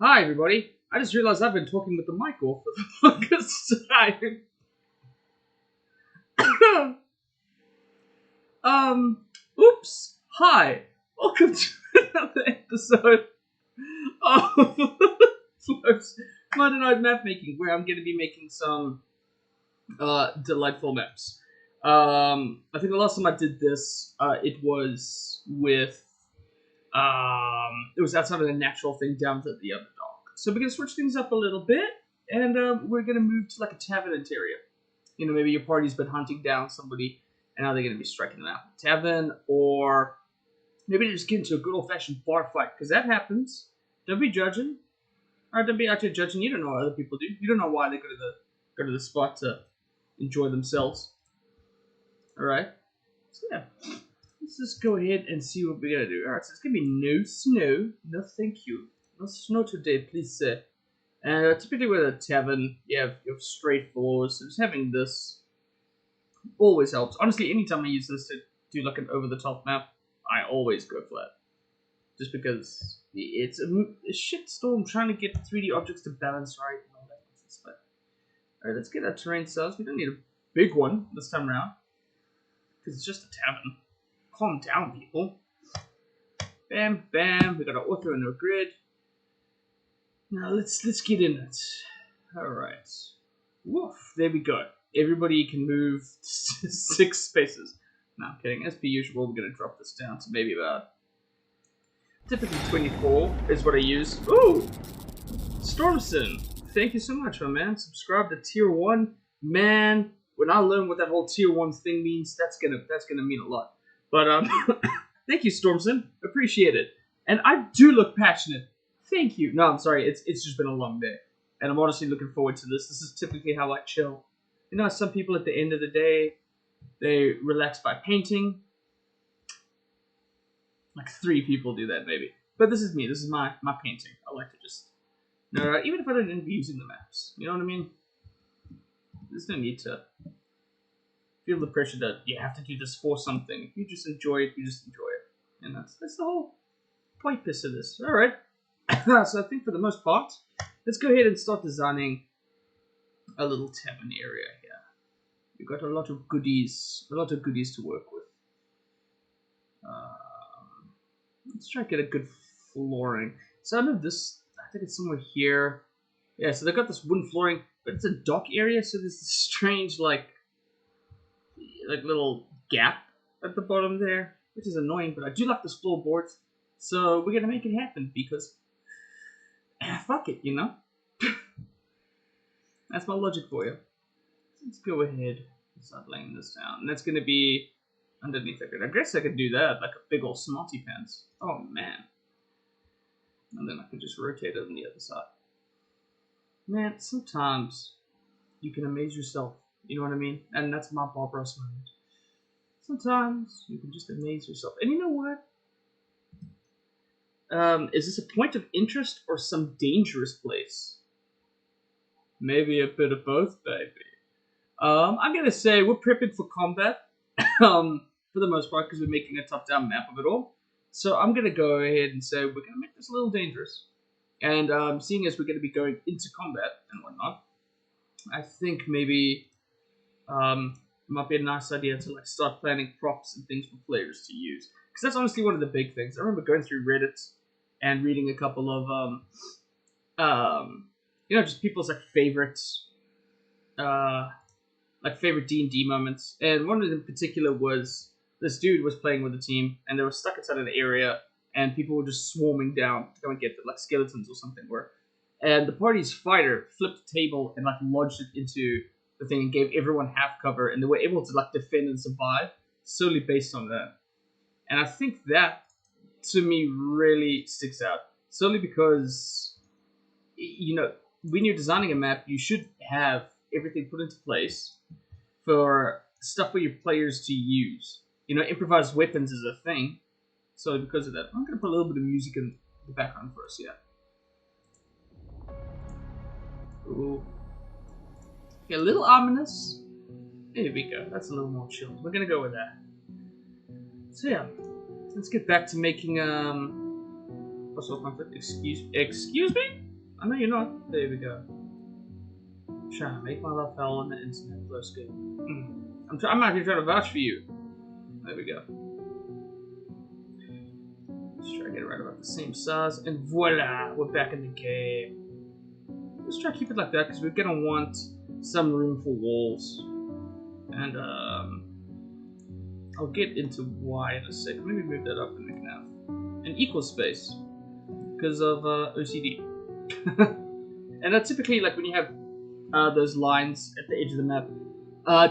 Hi, everybody. I just realized I've been talking with the mic off for the longest time. Oops. Hi. Welcome to another episode of Flo's Monday Night Map Making, where I'm going to be making some delightful maps. I think the last time I did this, it was with it was outside of the natural thing down to the underdog. So we're gonna switch things up a little bit, and we're gonna move to like a tavern interior. You know, maybe your party's been hunting down somebody, and now they're gonna be striking them out in the tavern, or maybe they just get into a good old fashioned bar fight, because that happens. Don't be judging, or don't be out here judging. You don't know what other people do. You don't know why they go to the spot to enjoy themselves. All right. So yeah. Let's just go ahead and see what we're gonna do. Alright, so it's gonna be no snow. No thank you. No snow today, please sir. And typically with a tavern, you have straight floors, so just having this always helps. Honestly, anytime I use this to do like an over-the-top map, I always go flat. Just because it's a shitstorm trying to get 3D objects to balance right and all that nonsense. But alright, let's get our terrain cells. We don't need a big one this time around. Because it's just a tavern. Calm down, people. Bam, bam. We got our author and our grid. Now let's get in it. All right. Woof. There we go. Everybody can move 6 spaces. No, I'm kidding. As per usual, we're gonna drop this down to maybe about typically 24 is what I use. Ooh, Stormson. Thank you so much, my man. Subscribe to Tier 1. Man, when I learn what that whole Tier 1 thing means, that's gonna mean a lot. But thank you, Stormson. Appreciate it. And I do look passionate. Thank you. No, I'm sorry. It's just been a long day, and I'm honestly looking forward to this. This is typically how I chill. You know, some people at the end of the day, they relax by painting. Like 3 people do that maybe, but this is me. This is my painting. I like to just even if I don't end up using the maps. You know what I mean? There's no need to feel the pressure that you have to do this for something. If you just enjoy it, you just enjoy it. And that's the whole purpose of this. Alright. So I think for the most part, let's go ahead and start designing a little tavern area here. We've got a lot of goodies to work with. Let's try to get a good flooring. So I know this, I think it's somewhere here. Yeah, so they've got this wooden flooring, but it's a dock area, so there's this strange like little gap at the bottom there, which is annoying, but I do like this floorboards, so we're gonna make it happen because fuck it, you know. That's my logic for you. So let's go ahead and start laying this down, and that's gonna be underneath it. I guess I could do that like a big old smarty pants. Oh man, and then I can just rotate it on the other side. Man, sometimes you can amaze yourself. You know what I mean? And that's my Bob Ross moment. Sometimes you can just amaze yourself. And you know what? Is this a point of interest or some dangerous place? Maybe a bit of both, baby. I'm gonna say we're prepping for combat. For the most part, because we're making a top-down map of it all. So I'm gonna go ahead and say we're gonna make this a little dangerous. And seeing as we're gonna be going into combat and whatnot, I think maybe it might be a nice idea to like start planning props and things for players to use, because that's honestly one of the big things. I remember going through Reddit and reading a couple of just people's like favorites, favorite D&D moments, and one of them in particular was this dude was playing with a team, and they were stuck inside an area, and people were just swarming down to go and get like skeletons or something. And the party's fighter flipped a table and like lodged it into the thing and gave everyone half cover, and they were able to like defend and survive solely based on that. And I think that to me really sticks out, solely because when you're designing a map, you should have everything put into place for stuff for your players to use. Improvised weapons is a thing, so because of that, I'm gonna put a little bit of music in the background for us. Yeah. Ooh. Okay, a little ominous. There we go. That's a little more chilled. We're gonna go with that. So yeah, let's get back to making what's up, conflict? Excuse me? I know you're not. There we go. Trying to make my life hell on the internet, Flowscape. I'm actually trying to vouch for you. There we go. Let's try to get it right about the same size, and voila, we're back in the game. Let's try to keep it like that because we're gonna want some room for walls, and I'll get into why in a second. Maybe move that up and we can have an equal space because of OCD. And that's typically like when you have those lines at the edge of the map.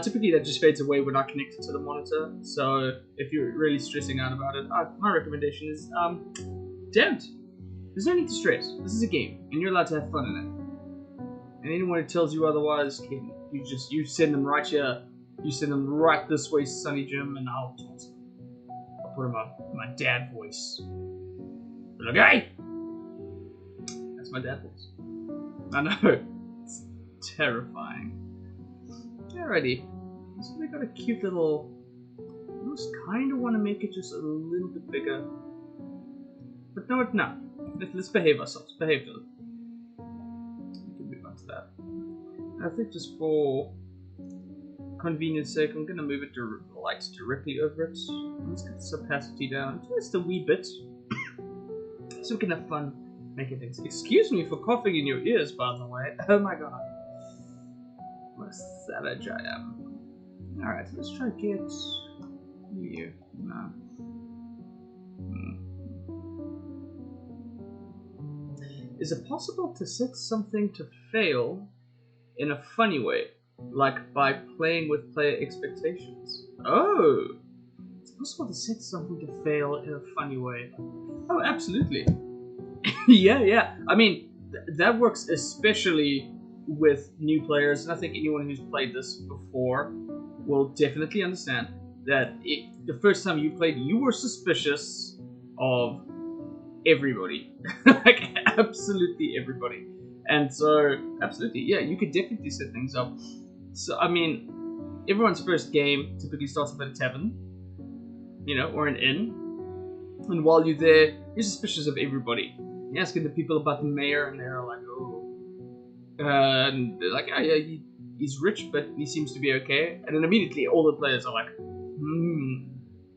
Typically that just fades away when not connected to the monitor. So if you're really stressing out about it, my recommendation is don't. There's no need to stress. This is a game, and you're allowed to have fun in it. And anyone who tells you otherwise, you send them right here. You send them right this way, Sunny Jim, and I'll talk to them. I'll put him on my dad voice. Look, hey! That's my dad voice. I know. It's terrifying. Alrighty. So we got a cute little... I just kind of want to make it just a little bit bigger. But no, it's not. Let's behave ourselves. Behave to it. We can move on to that. And I think just for convenience sake, I'm going to move it to light directly over it. Let's get the opacity down just a wee bit. So we can have fun making things. Excuse me for coughing in your ears, by the way. Oh my god. What a savage I am. Alright, let's try to get you. No. Is it possible to set something to fail in a funny way? Like by playing with player expectations? Oh! It's possible to set something to fail in a funny way. Oh, absolutely. Yeah. I mean, that works especially with new players, and I think anyone who's played this before will definitely understand that the first time you played, you were suspicious of everybody. Like, absolutely everybody. And so, absolutely, yeah, you could definitely set things up. So, I mean, everyone's first game typically starts off at a tavern, or an inn. And while you're there, you're suspicious of everybody. You're asking the people about the mayor, and they're like, oh. And they're like, oh yeah, he's rich, but he seems to be okay. And then immediately all the players are like,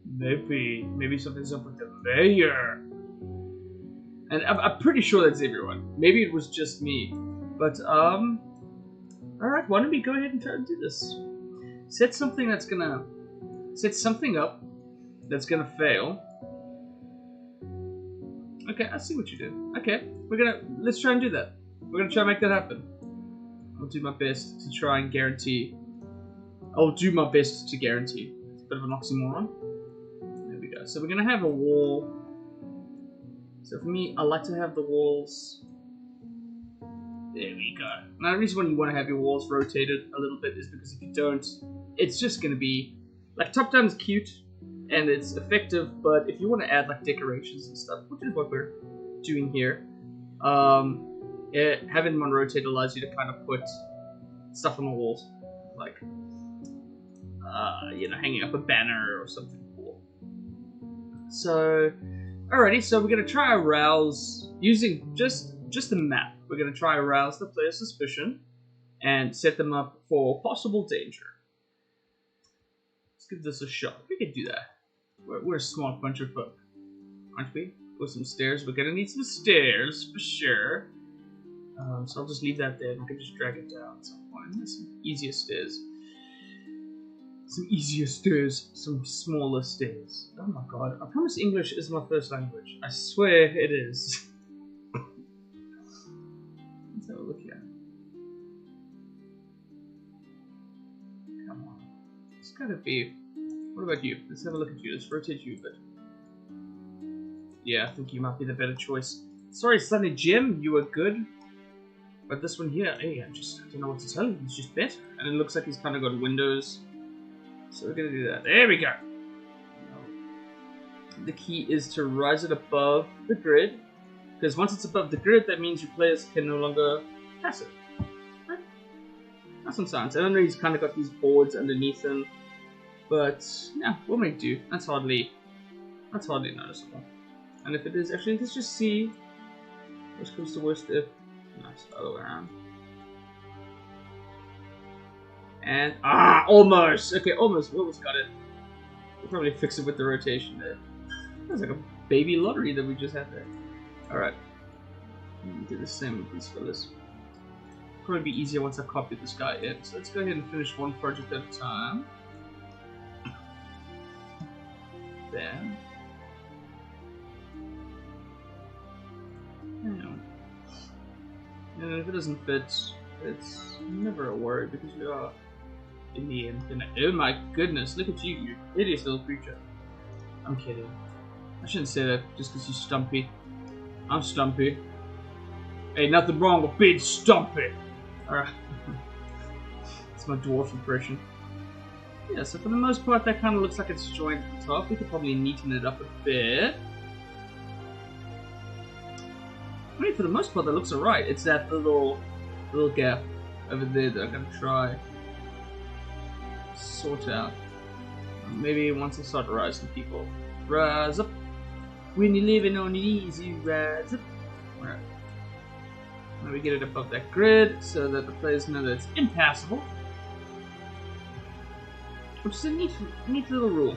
maybe something's up with the mayor. And I'm pretty sure that's everyone. Maybe it was just me. But, alright, why don't we go ahead and try to do this? Set something up that's gonna fail. Okay, I see what you do. Okay, let's try and do that. We're gonna try and make that happen. I'll do my best to try and guarantee. It's a bit of an oxymoron. There we go. So we're gonna have a wall. So for me, I like to have the walls. There we go. Now the reason why you want to have your walls rotated a little bit is because if you don't, it's just gonna be like top down is cute and it's effective, but if you want to add like decorations and stuff, which is what we're doing here, having them on rotate allows you to kind of put stuff on the walls, like hanging up a banner or something cool. So, alrighty, so we're gonna try to arouse using just the map. We're gonna try to arouse the player's suspicion and set them up for possible danger. Let's give this a shot. We can do that. We're a smart bunch of folk, aren't we? With some stairs. We're gonna need some stairs for sure. So I'll just leave that there and we can just drag it down at some point. There's some easier stairs. Some smaller stairs. Oh my god, I promise English is my first language. I swear it is. Let's have a look here. Come on. It's gotta be... What about you? Let's have a look at you. Let's rotate you a bit. Yeah, I think you might be the better choice. Sorry, Sunny Jim, you were good. But this one here, hey, I don't know what to tell you. He's just better. And it looks like he's kind of got windows. So we're going to do that. There we go. The key is to rise it above the grid. Because once it's above the grid, that means your players can no longer pass it. Right? That's some science. I don't know, he's kind of got these boards underneath him. But, yeah, we'll make do. That's hardly noticeable. And if it is, actually, let's just see. Worst comes to worst, if Nice, the other way around. And almost. Okay, almost. We almost got it. We'll probably fix it with the rotation there. That's like a baby lottery that we just had there. All right. Do the same with these fellas. Probably be easier once I copy this guy in. So let's go ahead and finish one project at a time. Then. And if it doesn't fit, it's never a worry because we are in the infinite. Oh my goodness, look at you, you hideous little creature. I'm kidding. I shouldn't say that just because you're stumpy. I'm stumpy. Hey, nothing wrong with being stumpy. Alright. It's my dwarf impression. Yeah, so for the most part, that kind of looks like it's joined at the top. We could probably neaten it up a bit. I mean, for the most part, that looks alright. It's that little gap over there that I'm gonna try sort out. Maybe once I start rising people. Rise up. When you're living on your knees, you rise up. Alright. Now we get it above that grid so that the players know that it's impassable. Which is a neat little rule.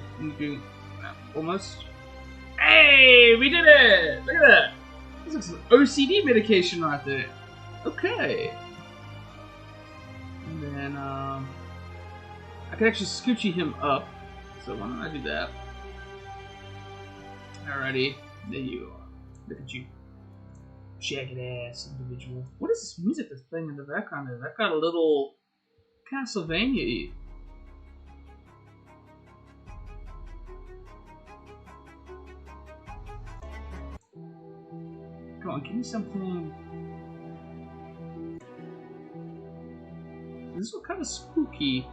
Almost. Hey, we did it! Look at that! This looks like OCD medication right there. Okay. And then, I can actually scoochie him up. So why don't I do that? Alrighty. There you are. Look at you. Jagged ass individual. What is this music that's playing in the background there? That got a little Castlevania-y. Come on, give me something. This is kind of spooky.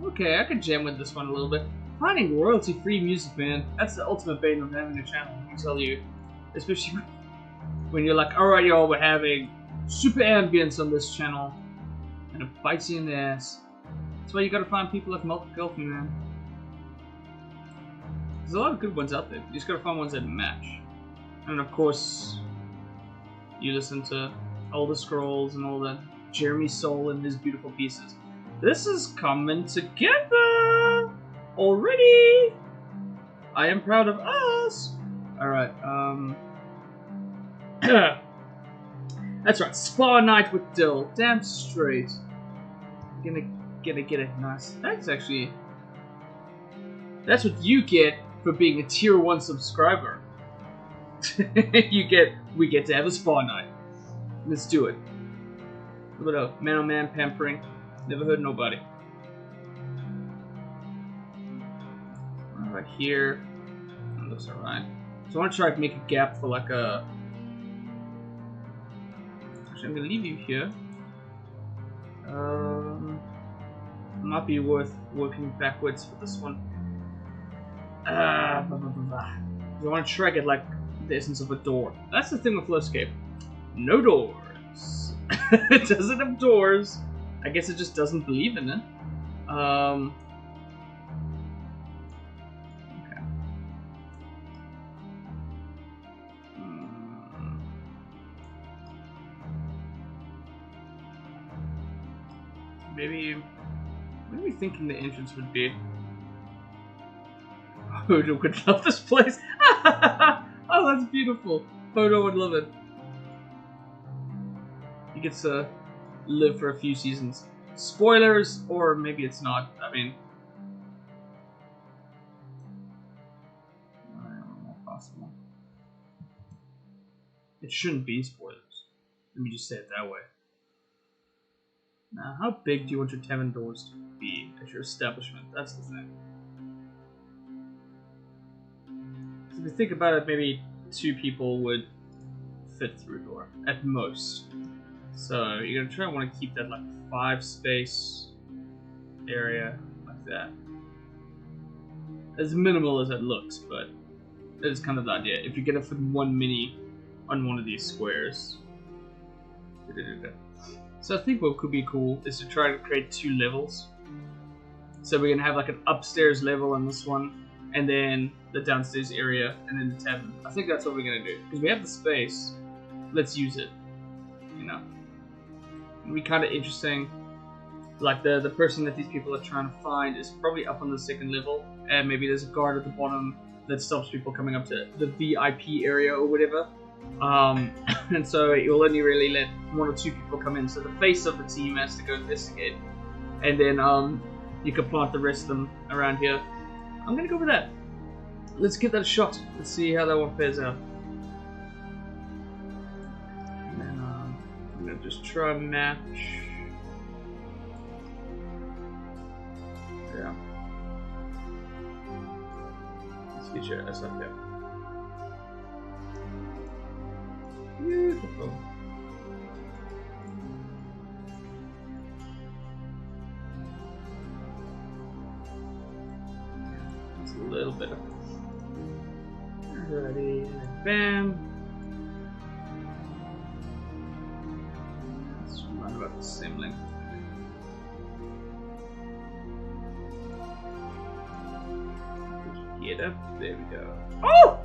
Okay, I could jam with this one a little bit. Finding royalty-free music, man, that's the ultimate bane of having a channel, I can tell you. Especially when you're like, alright y'all, we're having super ambience on this channel, and it bites you in the ass. That's why you gotta find people like Multi-Kelpie, man. There's a lot of good ones out there. You just gotta find ones that match. And of course, you listen to Elder Scrolls and all that. Jeremy Soule and his beautiful pieces. This is coming together already. I am proud of us. Alright, that's right, Spa Night with Dill. Damn straight. Gonna get it nice. That's actually... That's what you get for being a tier 1 subscriber. We get to have a Spa Night. Let's do it. A little bit of man-on-man pampering. Never hurt nobody. Right here. That looks alright. So I want to try to make a gap for like a... Actually, I'm going to leave you here. Might be worth working backwards for this one. I want to try to get like the essence of a door. That's the thing with Flowscape. No doors. It doesn't have doors. I guess it just doesn't believe in it. Okay. Maybe... What are we thinking the entrance would be? Hodo would love this place. Oh, that's beautiful. Hodo would love it. He gets to live for a few seasons. Spoilers, or maybe it's not. I mean, I don't know, possible. It shouldn't be spoilers. Let me just say it that way. Now, how big do you want your tavern doors to be at your establishment? That's the thing. So if you think about it, maybe 2 people would fit through a door, at most. So you're gonna try and want to keep that like 5 space area like that. As minimal as it looks, but that is kind of the idea. If you're gonna fit 1 mini on one of these squares. So I think what could be cool is to try to create 2 levels. So we're gonna have like an upstairs level on this one, and then the downstairs area, and then the tavern. I think that's what we're gonna do because we have the space. Let's use it. You know, it'll be kind of interesting. Like the person that these people are trying to find is probably up on the 2nd level, and maybe there's a guard at the bottom that stops people coming up to the VIP area or whatever. And so it will only really let 1 or 2 people come in. So the face of the team has to go investigate, and then you can plant the rest of them around here. I'm gonna go with that. Let's give that a shot. Let's see how that one fares out. And then I'm gonna just try and match. Yeah. Let's get your ass up here. Beautiful. Just a little bit of. Alrighty, and bam. Let's run about the same length. Get up. There we go. Oh!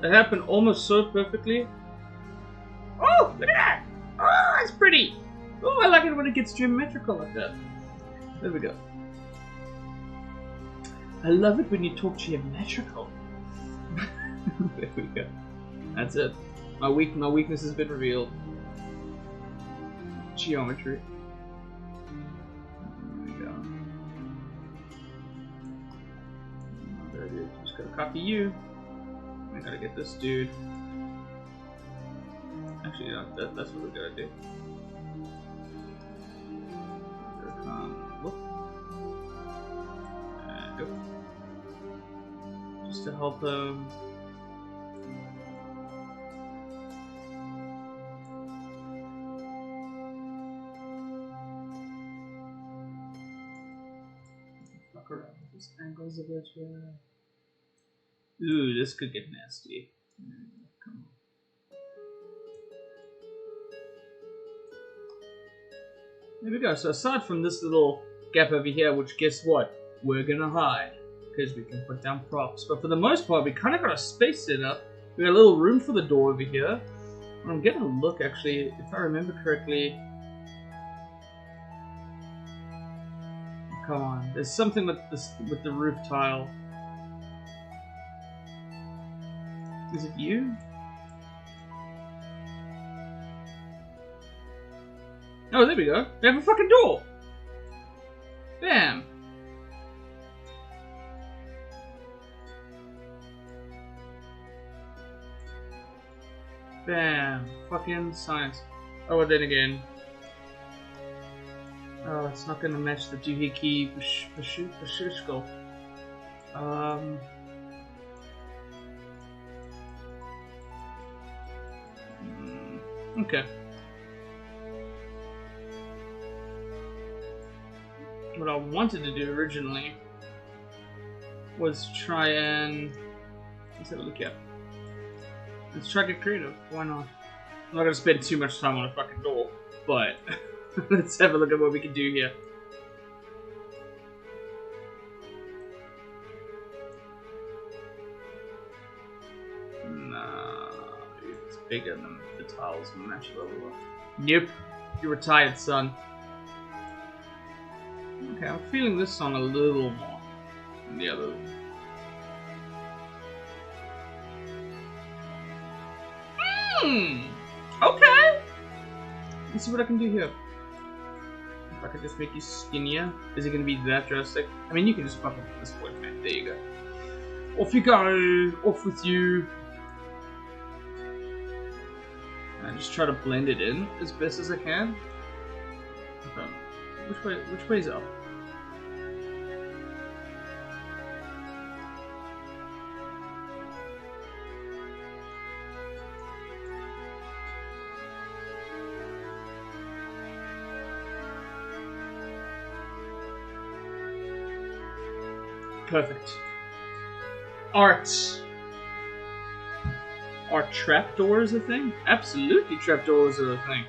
That happened almost so perfectly. Oh, look at that! Oh, it's pretty! Oh, I like it when it gets geometrical like that. There we go. I love it when you talk geometrical. There we go. That's it. My weakness has been revealed. Geometry. There we go. There it is. Just gotta copy you. I gotta get this dude. Actually, no, that's what we gotta do. Whoop. And go. Just to help him. Fuck around with these angles a bit, yeah. Ooh, this could get nasty. Come on. There we go. So aside from this little gap over here, which guess what? We're gonna hide. Because we can put down props. But for the most part, we kind of got a space set up. We got a little room for the door over here. And I'm getting a look, actually, if I remember correctly. Oh, come on. There's something with this with the roof tile. Is it you? Oh, there we go. We have a fucking door! Bam! Bam! Fucking science. Oh, and then again. Oh, it's not gonna match the doohickey skull. Okay. What I wanted to do originally was try and... Let's have a look here. Let's try to get creative. Why not? I'm not going to spend too much time on a fucking door, but let's have a look at what we can do here. Nah, it's bigger than the tiles match level. Nope, you're retired, son. Okay, I'm feeling this song a little more than the other. Okay. Let's see what I can do here. If I could just make you skinnier, is it going to be that drastic? I mean, you can just fuck up this point, man. There you go. Off you go. Off with you. And just try to blend it in as best as I can. Okay. Which way is up? Perfect. Art. Are trapdoors a thing? Absolutely, trapdoors are a thing.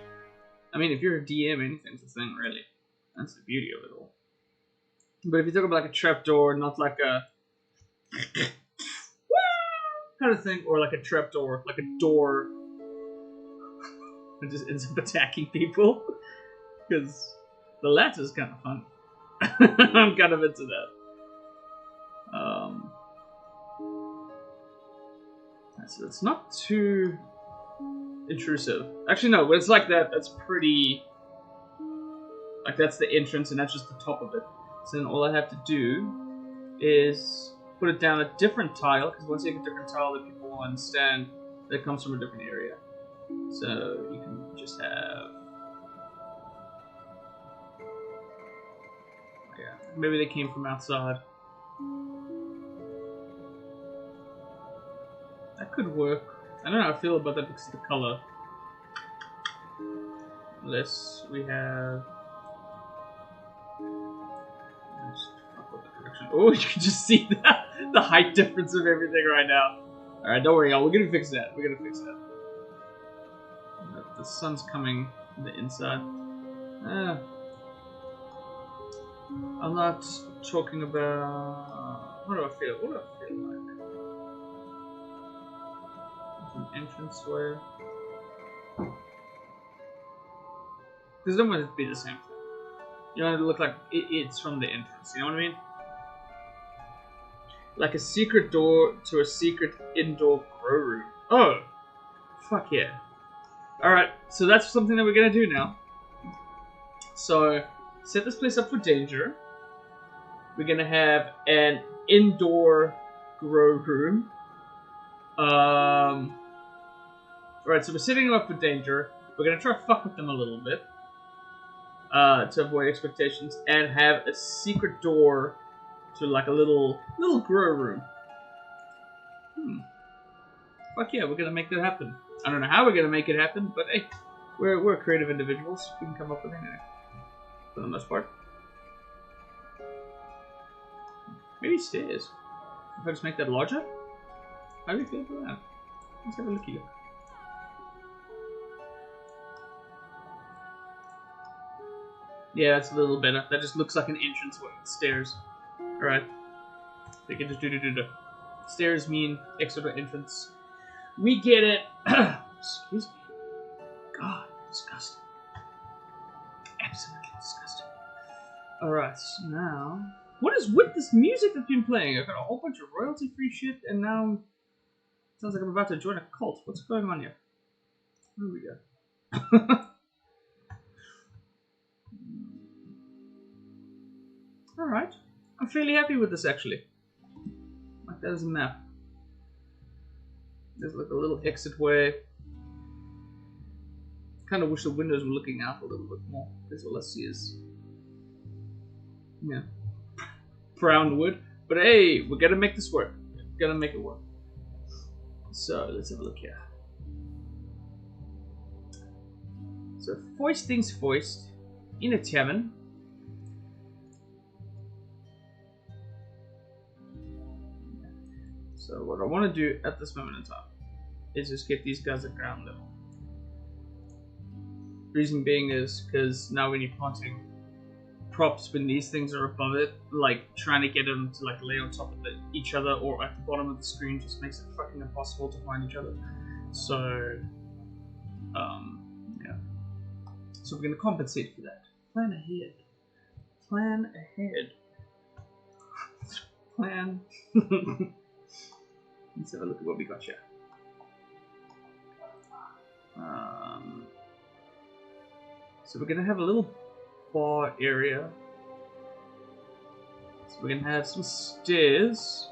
I mean, if you're a DM, anything's a thing, really. That's the beauty of it all. But if you talk about like a trapdoor, not like a kind of thing, or like a trapdoor, like a door that just ends up attacking people, because the latter is kind of fun. I'm kind of into that. So it's not too intrusive. Actually, no, when it's like that, that's pretty... Like, that's the entrance, and that's just the top of it. So then all I have to do is put it down a different tile, because once you have a different tile, that people will understand that it comes from a different area. So you can just have... Yeah, maybe they came from outside. That could work. I don't know how I feel about that because of the color. Unless we have... Oh, you can just see the height difference of everything right now. Alright, don't worry, y'all. We're gonna fix that. We're gonna fix that. The sun's coming from the inside. I'm not talking about... What do I feel? What do I feel like? An entranceway. Because don't want it to be the same thing. You want it to look like it's from the entrance. You know what I mean? Like a secret door to a secret indoor grow room. Oh! Fuck yeah. Alright, so that's something that we're gonna do now. So, set this place up for danger. We're gonna have an indoor grow room. Alright, so we're setting them up for danger. We're gonna try to fuck with them a little bit. To avoid expectations. And have a secret door to like a little grow room. Fuck yeah, we're gonna make that happen. I don't know how we're gonna make it happen, but hey, we're creative individuals. We can come up with anything. For the most part. Maybe stairs. If I just make that larger? How do you feel about that? Let's have a looky look. Yeah, that's a little better. That just looks like an entrance with stairs. Alright. We can just do. Stairs mean exit or entrance. We get it. Excuse me. God, disgusting. Absolutely disgusting. Alright, so now... What is with this music that's been playing? I've got a whole bunch of royalty-free shit, and now... Sounds like I'm about to join a cult. What's going on here? Where do we go? Alright. I'm fairly happy with this, actually. Like that as a map. There's like a little exit way. Kind of wish the windows were looking out a little bit more. Because all I see is... Yeah. Brown wood. But hey, we're gonna make this work. We're gonna make it work. So, let's have a look here. So, foist things foist. In a tavern. So what I want to do at this moment in time is just get these guys at ground level. Reason being is because now when you're planting props, when these things are above it, like trying to get them to like lay on top of each other or at the bottom of the screen just makes it fucking impossible to find each other. So, yeah. So we're gonna compensate for that. Plan ahead. Plan ahead. Plan. Let's have a look at what we got here. So we're going to have a little bar area. So we're going to have some stairs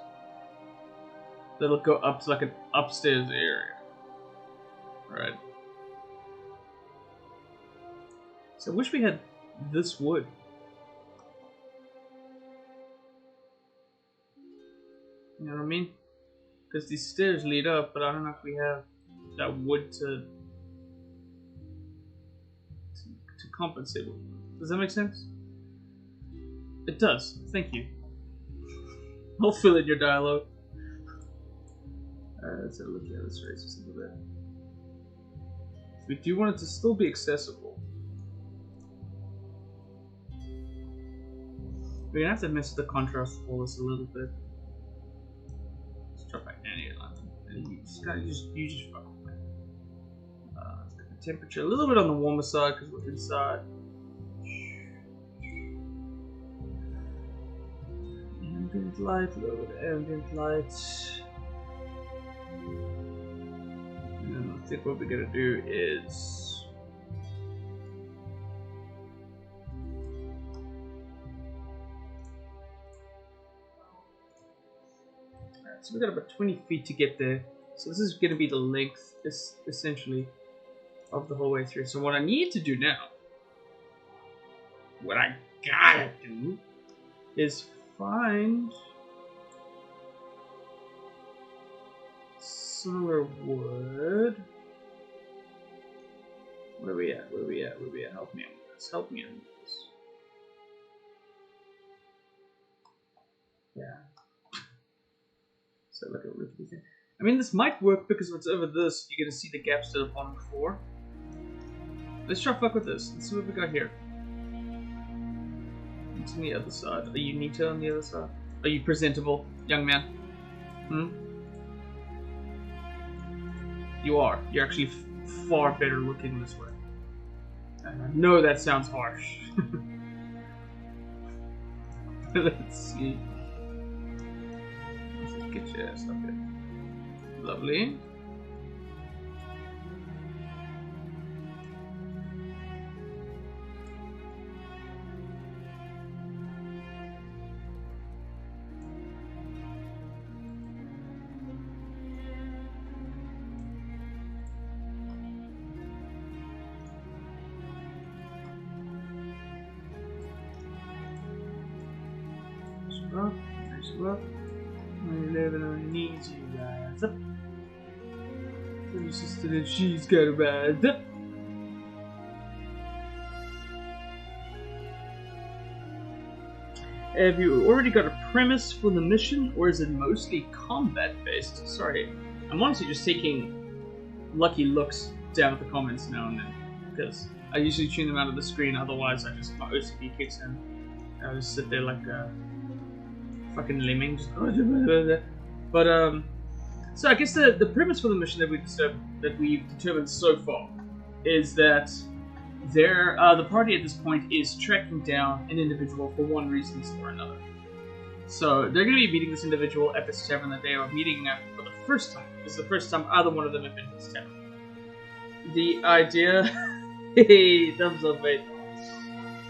that'll go up to like an upstairs area. Right. So I wish we had this wood. You know what I mean? Because these stairs lead up, but I don't know if we have that wood to compensate with. Does that make sense? It does. Thank you. I'll fill in your dialogue. Let's have a look here. Let's raise this a little bit. We do want it to still be accessible. We're gonna have to mess with the contrast of all this a little bit. Let's drop back any line. You just fuck with me. Let's get the temperature a little bit on the warmer side because we're inside. Ambient light, lower the ambient light. And then I think what we're gonna do is so we got about 20 feet to get there. So this is gonna be the length, essentially, of the whole way through. So what I need to do now, what I gotta do, is find solar wood. Where are we at? Where are we at? Where are we at? Help me out with this. Help me out with this. Yeah. So like a rickety thing. I mean, this might work because what's over this, you're gonna see the gaps to the bottom floor. Let's try fuck with this. Let's see what we got here. What's on the other side? Are you neater on the other side? Are you presentable, young man? Hmm? You are. You're actually far better looking this way. And I know that sounds harsh. Let's see. Let's get your ass up here. Lovely. Nice work. When you're living on your knees, you rise up. Tell your sister that she's gotta rise up. Have you already got a premise for the mission, or is it mostly combat based? Sorry, I'm honestly just taking lucky looks down at the comments now and then, because I usually tune them out of the screen, otherwise my OCD kicks in. I just sit there like a fucking lemming, just but so I guess the premise for the mission that we've determined so far is that the party at this point is tracking down an individual for one reason or another. So they're going to be meeting this individual at this tavern that they are meeting at for the first time. This is the first time either one of them have been to this tavern. The idea, hey, thumbs up, mate.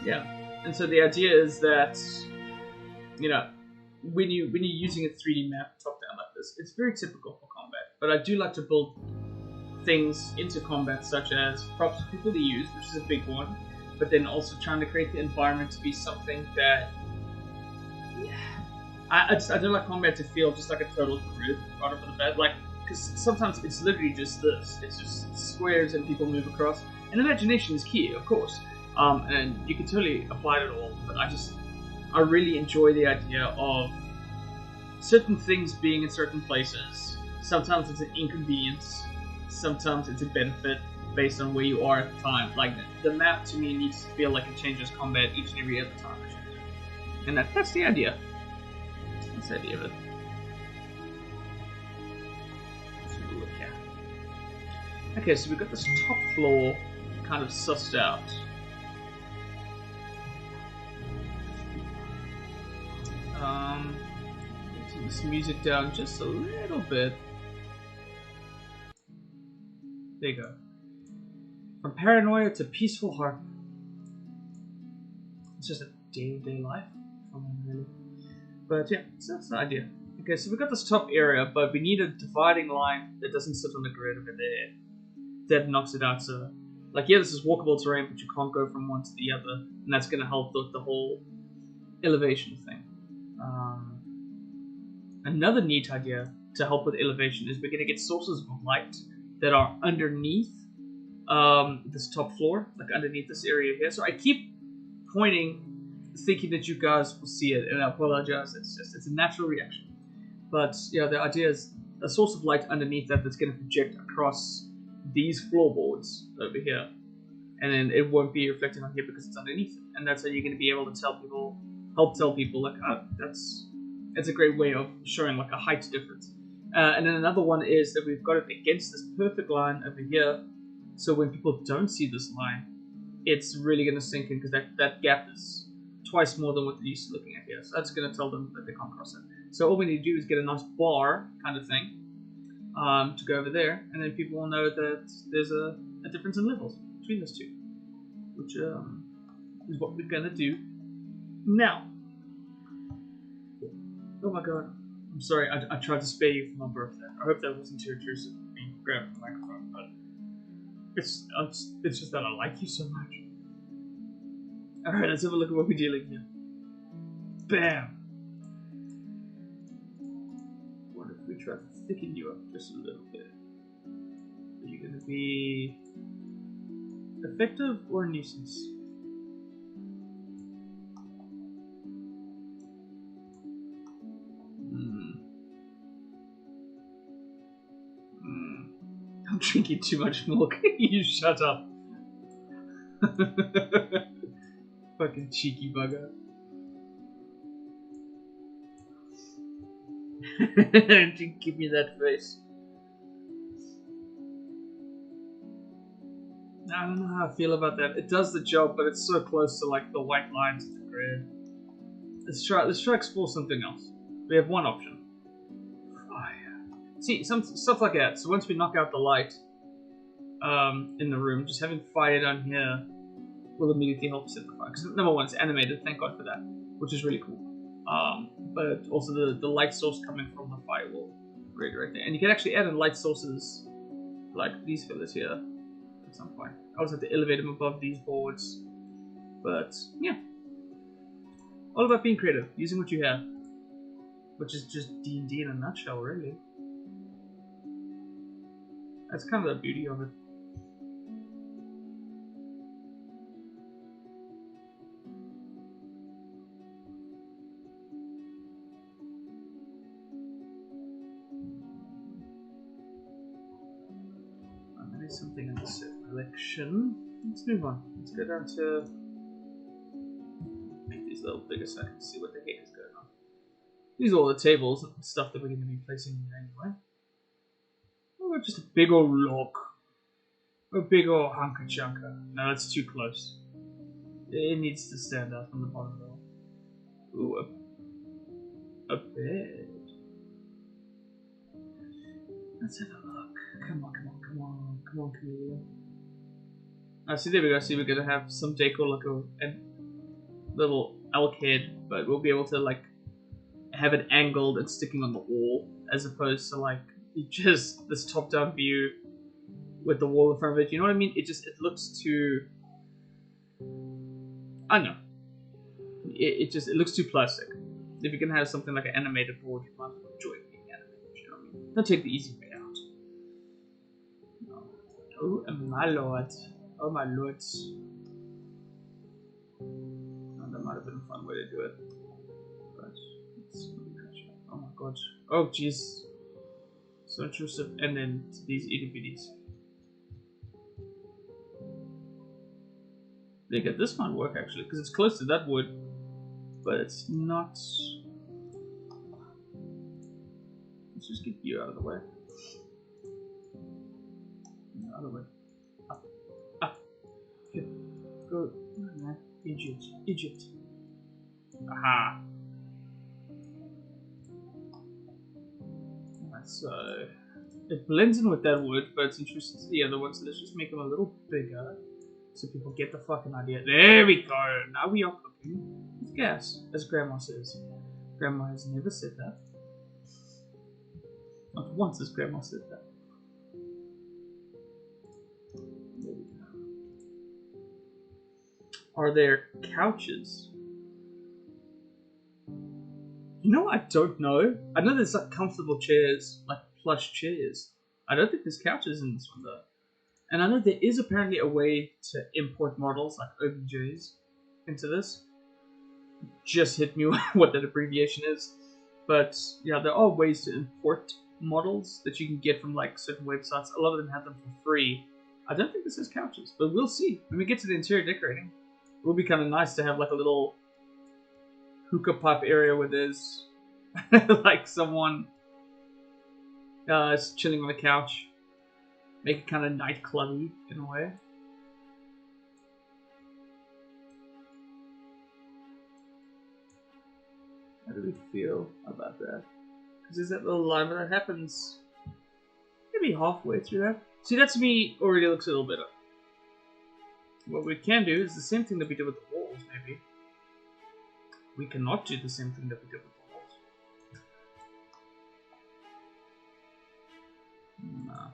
Yeah, and so the idea is that, you know, when you're using a 3D map top down like this, it's very typical for combat. But I do like to build things into combat, such as props for people to use, which is a big one, but then also trying to create the environment to be something that, yeah, I don't like combat to feel just like a total grid right off of the bat, like, because sometimes it's literally just this, it's just squares and people move across, and imagination is key, of course, and you can totally apply it all, but I really enjoy the idea of certain things being in certain places. Sometimes it's an inconvenience, sometimes it's a benefit based on where you are at the time. Like, the map to me needs to feel like it changes combat each and every other time. And that's the idea. That's the idea of it. Let's have a look here. Okay, so we've got this top floor kind of sussed out. Turn this music down just a little bit. There you go. From paranoia to peaceful heart. It's just a day-to-day life for me, really. But yeah, so that's the idea. Okay, so we've got this top area, but we need a dividing line that doesn't sit on the grid over there. That knocks it out, so... Like, yeah, this is walkable terrain, but you can't go from one to the other, and that's going to help with the whole elevation thing. Another neat idea to help with elevation is we're going to get sources of light that are underneath this top floor, like underneath this area here. So I keep pointing, thinking that you guys will see it, and I apologize. It's a natural reaction. But yeah, the idea is a source of light underneath that's going to project across these floorboards over here, and then it won't be reflecting on here because it's underneath it. And that's how you're going to be able to tell people help tell people like, oh, that's a great way of showing like a height difference. And then another one is that we've got it against this perfect line over here, so when people don't see this line, it's really going to sink in because that gap is twice more than what they're used to looking at here. So that's going to tell them that they can't cross it. So all we need to do is get a nice bar kind of thing to go over there, and then people will know that there's a difference in levels between those two, which is what we're going to do now. Oh my god. I'm sorry, I tried to spare you for my birthday. I hope that wasn't too intrusive of me grabbing the microphone, but it's just that I like you so much. Alright, let's have a look at what we're dealing here. Bam! What if we try to thicken you up just a little bit? Are you going to be effective or a nuisance? I'm drinking too much milk. You shut up. Fucking cheeky bugger. Don't give me that face. I don't know how I feel about that. It does the job, but it's so close to like the white lines of the grid. Let's try explore something else. We have one option. See, some stuff like that. So once we knock out the light in the room, just having fire down here will immediately help set the fire. Because number one, it's animated, thank god for that, which is really cool. But also the light source coming from the fire will right there. And you can actually add in light sources like these fellas here at some point. I also have to elevate them above these boards. But yeah. All about being creative, using what you have. Which is just D&D in a nutshell, really. That's kind of the beauty of it. There is something in the set collection. Let's move on. Let's go down to make these a little bigger so I can see what the heck is going on. These are all the tables and stuff that we're going to be placing in anyway. Oh, just a big old log. A big old hunker chunker. No, that's too close. It needs to stand out from the bottom wall. Ooh, a bed. Let's have a look. Come on, Camilla. See, there we go. See, we're gonna have some decor like a little elk head, but we'll be able to like have it angled and sticking on the wall, as opposed to like just this top-down view with the wall in front of it. You know what I mean? It looks too. I don't know. It looks too plastic. If you can have something like an animated board, you might enjoy it being animated. You know what I mean? Don't take the easy way out. No. Oh my lord! Oh my lords! Oh, that might have been a fun way to do it. But it's really good. Oh my god! Oh jeez! So intrusive. And then these itty bitties. They get this might work actually because it's close to that wood, but it's not. Let's just get you out of the way. Out of the way. Up. Here. Go. No. Egypt. Aha. Alright, so it blends in with that wood, but it's interesting to the other one, so let's just make them a little bigger so people get the fucking idea. There we go. Now we are cooking with gas, as Grandma says. Grandma has never said that. Not once has Grandma said that. There we go. Are there couches? You know, I don't know. I know there's like comfortable chairs, like plush chairs. I don't think there's couches in this one though. And I know there is apparently a way to import models like OBJs into this. Just hit me with what that abbreviation is. But yeah, there are ways to import models that you can get from like certain websites. A lot of them have them for free. I don't think this has couches, but we'll see. When we get to the interior decorating, it will be kind of nice to have like a little hookah pipe area where there's like someone is chilling on the couch. Make it kind of nightclubby in a way. How do we feel about that? Because there's that little line where that happens maybe halfway through that. See, that to me already looks a little better. What we can do is the same thing that we did with the walls, maybe. We cannot do the same thing that we did with the walls. Nah.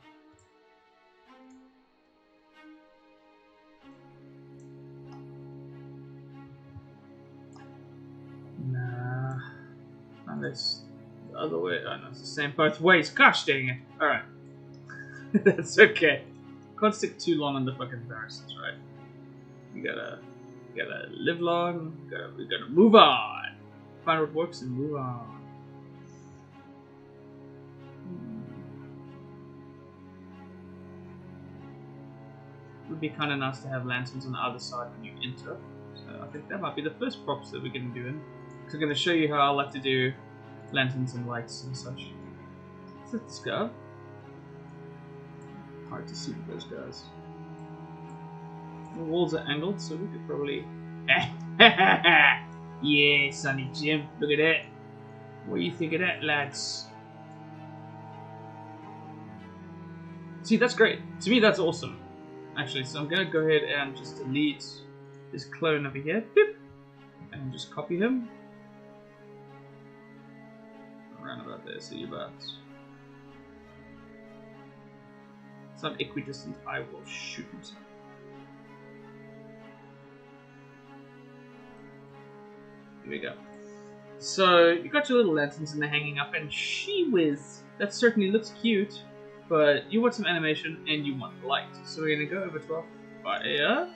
Nah. Unless the other way. Oh no, it's the same both ways. Gosh dang it. Alright. That's okay. Can't stick too long on the fucking comparisons, right? We gotta live long. We gotta move on. Find what works and move on. It would be kind of nice to have lanterns on the other side when you enter. So I think that might be the first props that we're gonna do in. So I'm gonna show you how I like to do lanterns and lights and such. Let's go. Hard to see with those guys. The walls are angled, so we could probably. Yeah, Sonny Jim, look at that. What do you think of that, lads? See, that's great. To me, that's awesome. Actually, so I'm gonna go ahead and just delete this clone over here. Boop, and just copy him. Around about there, so you're about. It's not equidistant, I will shoot him. Here we go. So, you got your little lanterns and they're hanging up, and she whiz. That certainly looks cute, but you want some animation and you want light. So we're gonna go over to our fire.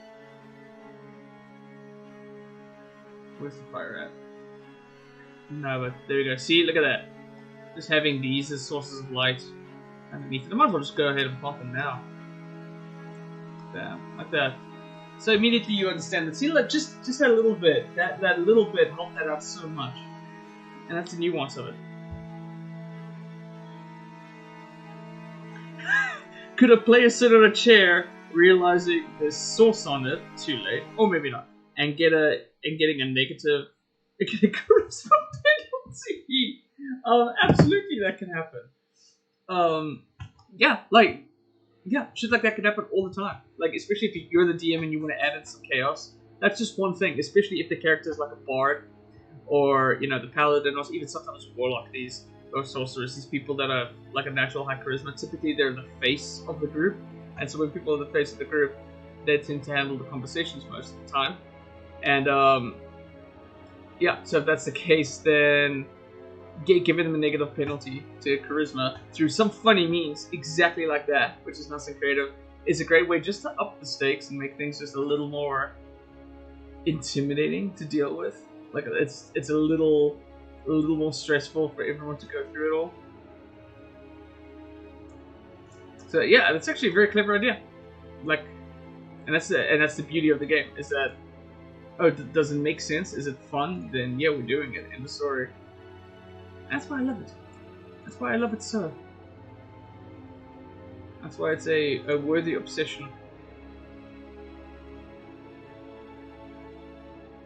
Where's the fire at? No, but there we go. See, look at that. Just having these as sources of light underneath it. I might as well just go ahead and pop them now. Bam, like that. So immediately you understand that. See, like just that little bit, that little bit helped that out so much, and that's the nuance of it. Could a player sit on a chair, realizing there's sauce on it, too late, or maybe not, and getting a negative, charisma penalty? Absolutely, that can happen. Yeah, shit like that could happen all the time. Like, especially if you're the DM and you want to add in some chaos. That's just one thing, especially if the character is like a bard, or, you know, the paladin, or even sometimes warlock, or sorcerers, these people that are like a natural high charisma. Typically, they're the face of the group, and so when people are the face of the group, they tend to handle the conversations most of the time. And, yeah, so if that's the case, then giving them a negative penalty to charisma through some funny means, exactly like that, which is nice and creative, is a great way just to up the stakes and make things just a little more intimidating to deal with. Like, it's a little more stressful for everyone to go through it all. So yeah, that's actually a very clever idea. Like, and that's the beauty of the game, is that, oh, does it make sense? Is it fun? Then yeah, we're doing it in the story. That's why I love it. That's why I love it so. That's why it's a worthy obsession.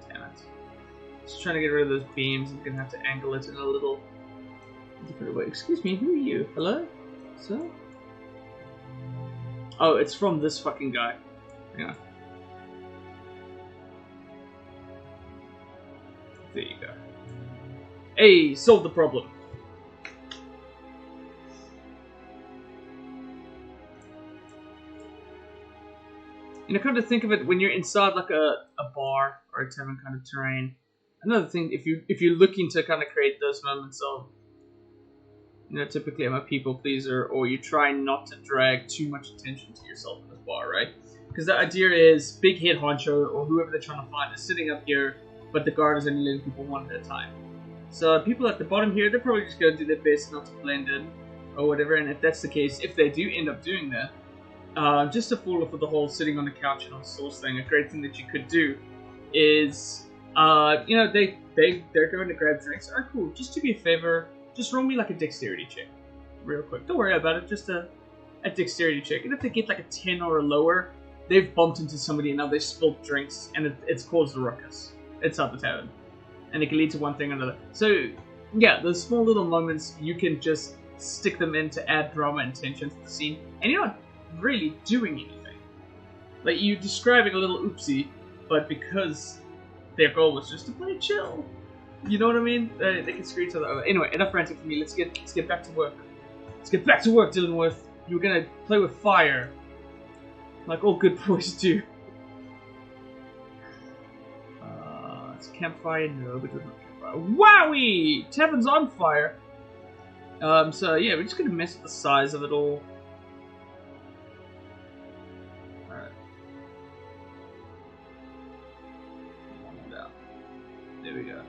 Damn it. Just trying to get rid of those beams. I'm gonna have to angle it in a little different way. Excuse me, who are you? Hello? Sir? Oh, it's from this fucking guy. Yeah. There you go. Hey, solve the problem. You know, come to think of it, when you're inside like a bar or a tavern kind of terrain, another thing, if you're looking to kind of create those moments of, you know, typically I'm a people pleaser, or you try not to drag too much attention to yourself in this bar, right? Because the idea is big head honcho or whoever they're trying to find is sitting up here, but the guard is only letting people one at a time. So people at the bottom here, they're probably just going to do their best not to blend in or whatever. And if that's the case, if they do end up doing that, just to fall off with the whole sitting on the couch and on the source thing, a great thing that you could do is, you know, they they're going to grab drinks. Alright, cool. Just do me a favor. Just roll me like a dexterity check, real quick. Don't worry about it. Just a dexterity check. And if they get like a 10 or a lower, they've bumped into somebody and now they've spilled drinks and it's caused a ruckus inside the tavern, and it can lead to one thing or another. So yeah, those small little moments, you can just stick them in to add drama and tension to the scene, and you're not really doing anything. Like, you're describing a little oopsie, but because their goal was just to play chill, you know what I mean? They can screw each other over. Anyway, enough ranting for me. Let's get back to work. Let's get back to work, Dylanworth. You were gonna play with fire, like all good boys do. It's campfire. No, but it's not campfire. Wowie! Tavern's on fire. So yeah, we're just gonna mess with the size of it all. Alright. There we go.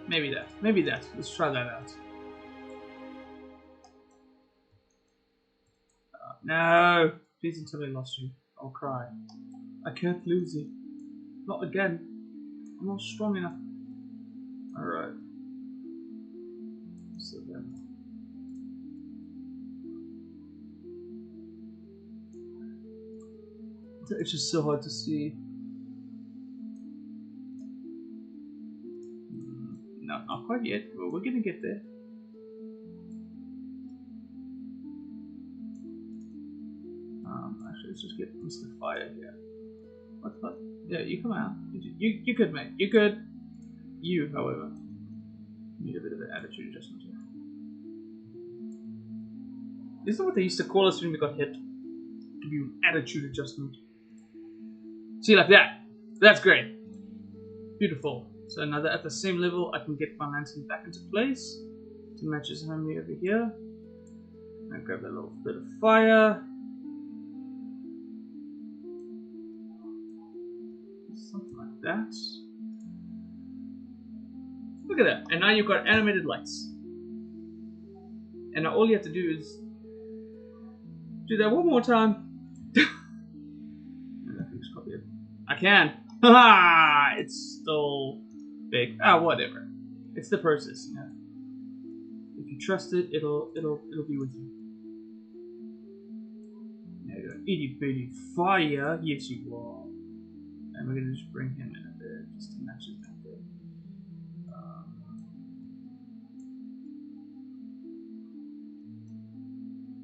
Maybe that. Maybe that. Let's try that out. No! Please don't tell me I lost you. I'll cry. I can't lose you. Not again. I'm not strong enough. Alright. So then. It's just so hard to see. No, not quite yet. Well, we're gonna get there. Actually, let's just get Mr. Fire here. What? Yeah, you come out. You could, mate. You could. You, however, need a bit of an attitude adjustment here. Isn't that what they used to call us when we got hit? Give you an attitude adjustment. See, like that. That's great. Beautiful. So now that at the same level, I can get my lantern back into place to match his homie over here. And grab that little bit of fire. Something like that. Look at that. And now you've got animated lights. And now all you have to do is do that one more time. I can. Haha! It's still big. Whatever. It's the process, you know. If you trust it, it'll be with you. There you go. Itty bitty fire. Yes, you are. And we're gonna just bring him in a bit, just to match his back there.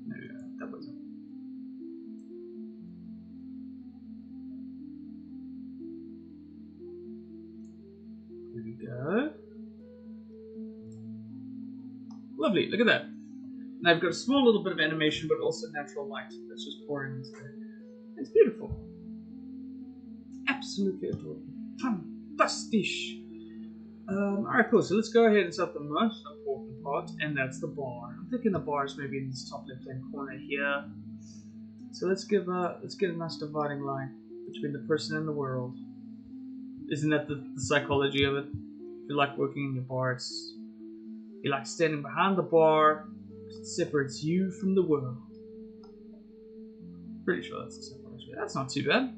There we go. That was it. There we go. Lovely. Look at that. Now I've got a small little bit of animation, but also natural light that's just pouring into there. It's beautiful. Absolutely adorable. Fantastic. Alright, cool. So let's go ahead and set the most important part, and that's the bar. I'm thinking the bar is maybe in this top left-hand corner here. So let's get a nice dividing line between the person and the world. Isn't that the psychology of it? If you like working in your bar, you like standing behind the bar, it separates you from the world. Pretty sure that's the psychology. That's not too bad.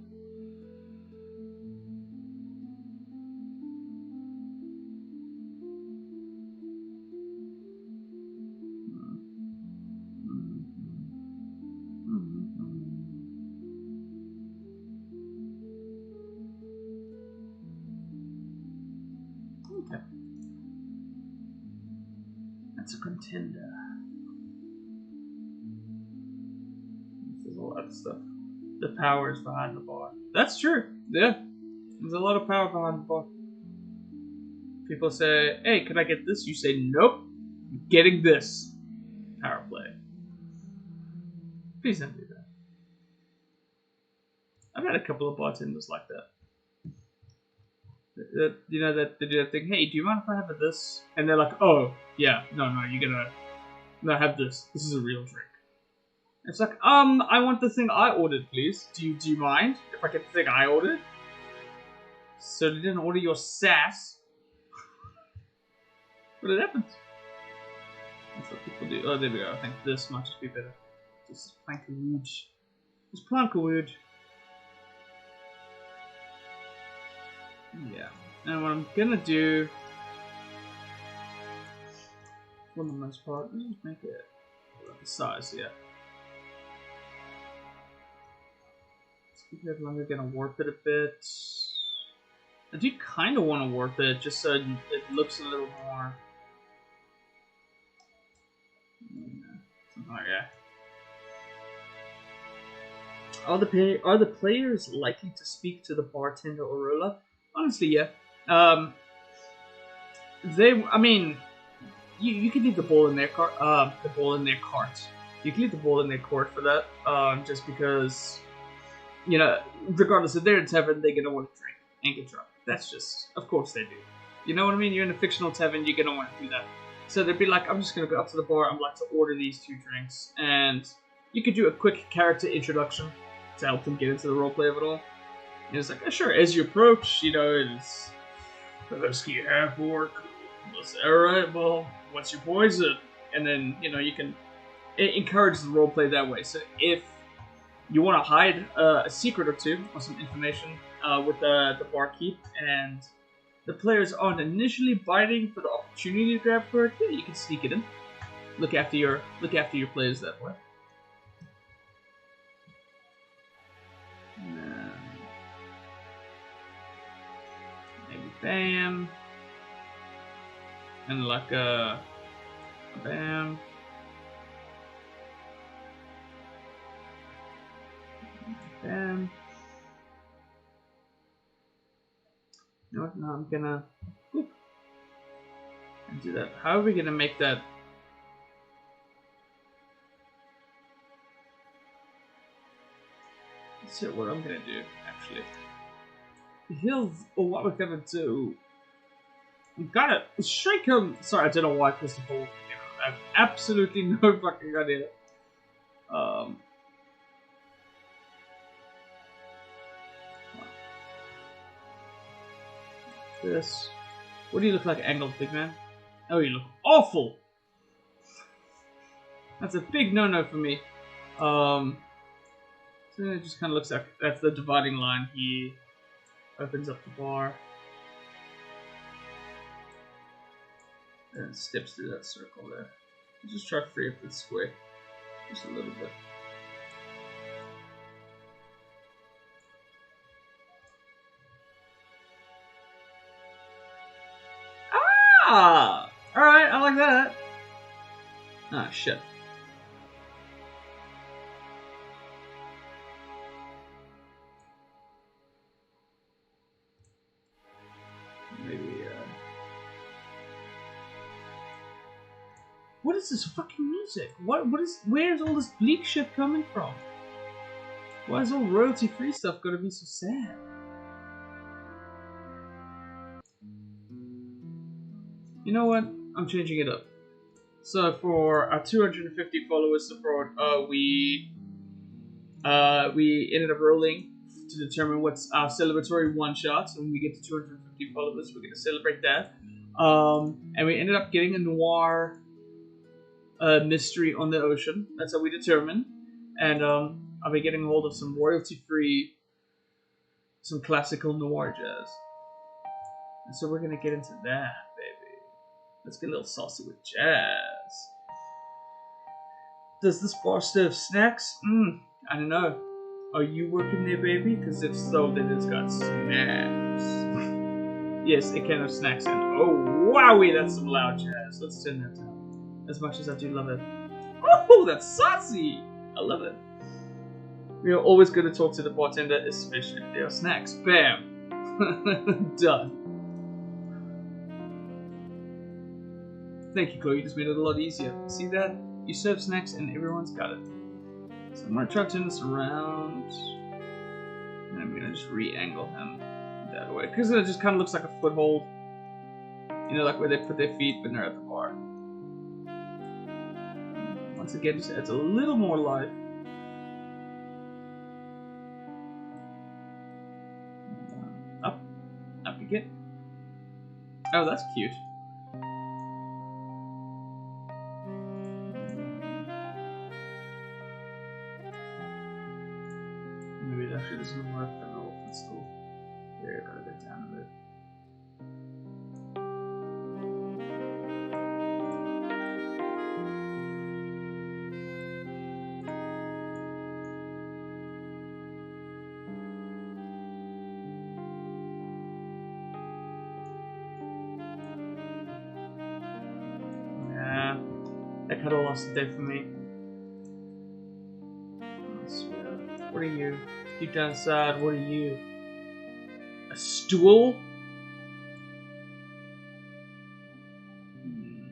Okay. That's a contender. There's a lot of stuff. The power is behind the bar. That's true. Yeah. There's a lot of power behind the bar. People say, hey, can I get this? You say, nope. You're getting this. Power play. Please don't do that. I've had a couple of bartenders like that. You know, that they do that thing, hey, do you mind if I have this? And they're like, oh, yeah, no, you're gonna have this. This is a real drink. It's like, I want the thing I ordered, please. Do you mind if I get the thing I ordered? So they didn't order your sass. But it happens. That's what people do. Oh, there we go. I think this might just be better. Just plank of wood. Just plank of wood. Yeah. And what I'm gonna do for the most part. Let's just make it the size, yeah. Speaking of, I'm gonna warp it a bit. I do kind of want to warp it just so it looks a little more. Something like that. Are the players likely to speak to the bartender or roller? Honestly, yeah. I mean, you can leave the ball in their cart. The ball in their cart. You can leave the ball in their court for that. Just because, you know, regardless if they're in tavern, they're gonna want to drink and get drunk. That's just, of course they do. You know what I mean? You're in a fictional tavern, you're gonna want to do that. So they'd be like, I'm just gonna go up to the bar. I'd like to order these 2 drinks, and you could do a quick character introduction to help them get into the roleplay of it all. And it's like, oh, sure, as you approach, you know, it's whiskey half orc. Alright, well, what's your poison? And then, you know, you can encourage the roleplay that way. So if you want to hide a secret or 2 or some information with the barkeep, and the players aren't initially biting for the opportunity to grab for it, yeah, you can sneak it in. Look after your players that way. Maybe bam. And like a bam. Bam. You know what? No, I'm gonna and do that. How are we gonna make that? Let's see what I'm gonna do actually. Here's what we're gonna do. We gotta shake him. Sorry, I don't know why Christopher. You know, I have absolutely no fucking idea. This. What do you look like, angled, big man? Oh, you look awful. That's a big no-no for me. So it just kind of looks like that's the dividing line. He opens up the bar and steps through that circle there. Just try to free up this square just a little bit. Ah! Alright, I like that. Ah, shit. Maybe, what is this fucking music? Where's all this bleak shit coming from? Why is all royalty-free stuff gonna be so sad? You know what? I'm changing it up. So for our 250 followers support, we ended up rolling to determine what's our celebratory one-shot. So when we get to 250 followers, we're going to celebrate that. And we ended up getting a noir mystery on the ocean. That's how we determined. And I'll be getting a hold of some royalty-free, some classical noir jazz. And so we're going to get into that, baby. Let's get a little saucy with jazz. Does this bar still have snacks? I don't know. Are you working there, baby? Because if so, then it's got snacks. Yes, it can have snacks. And oh, wowie, that's some loud jazz. Let's turn that down. As much as I do love it. Oh, that's saucy! I love it. We are always going to talk to the bartender, especially if there are snacks. Bam! Done. Thank you, Chloe. You just made it a lot easier. See that? You serve snacks and everyone's got it. So I'm going to try to turn this around. And I'm going to just re-angle him that way. Because it just kind of looks like a foothold. You know, like where they put their feet when they're at the bar. Once again, just adds a little more life. Up. Up you get. Oh, that's cute. Maybe it actually doesn't work at all. Let's go. There, gotta get down a bit. That kind of lost the day for me. What are you? Deep down inside, what are you? A stool?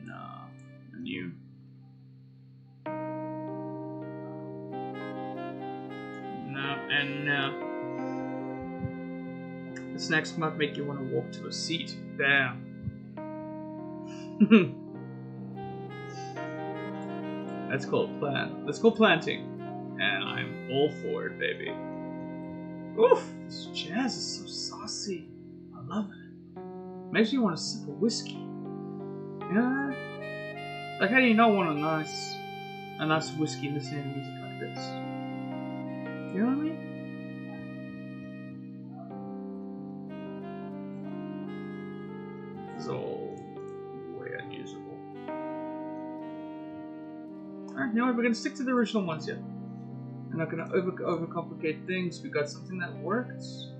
No. And you? No, and no. This next might make you want to walk to a seat. Damn. That's called plan. That's called planting. And I'm all for it, baby. Oof! This jazz is so saucy. I love it. Makes you want to sip of whiskey. Yeah. Like, how do you not want a nice whiskey listening to music like this? You know what I mean? This is all way unusable. Alright, you know what? We're gonna stick to the original ones here. We're not gonna overcomplicate things. We got something that works.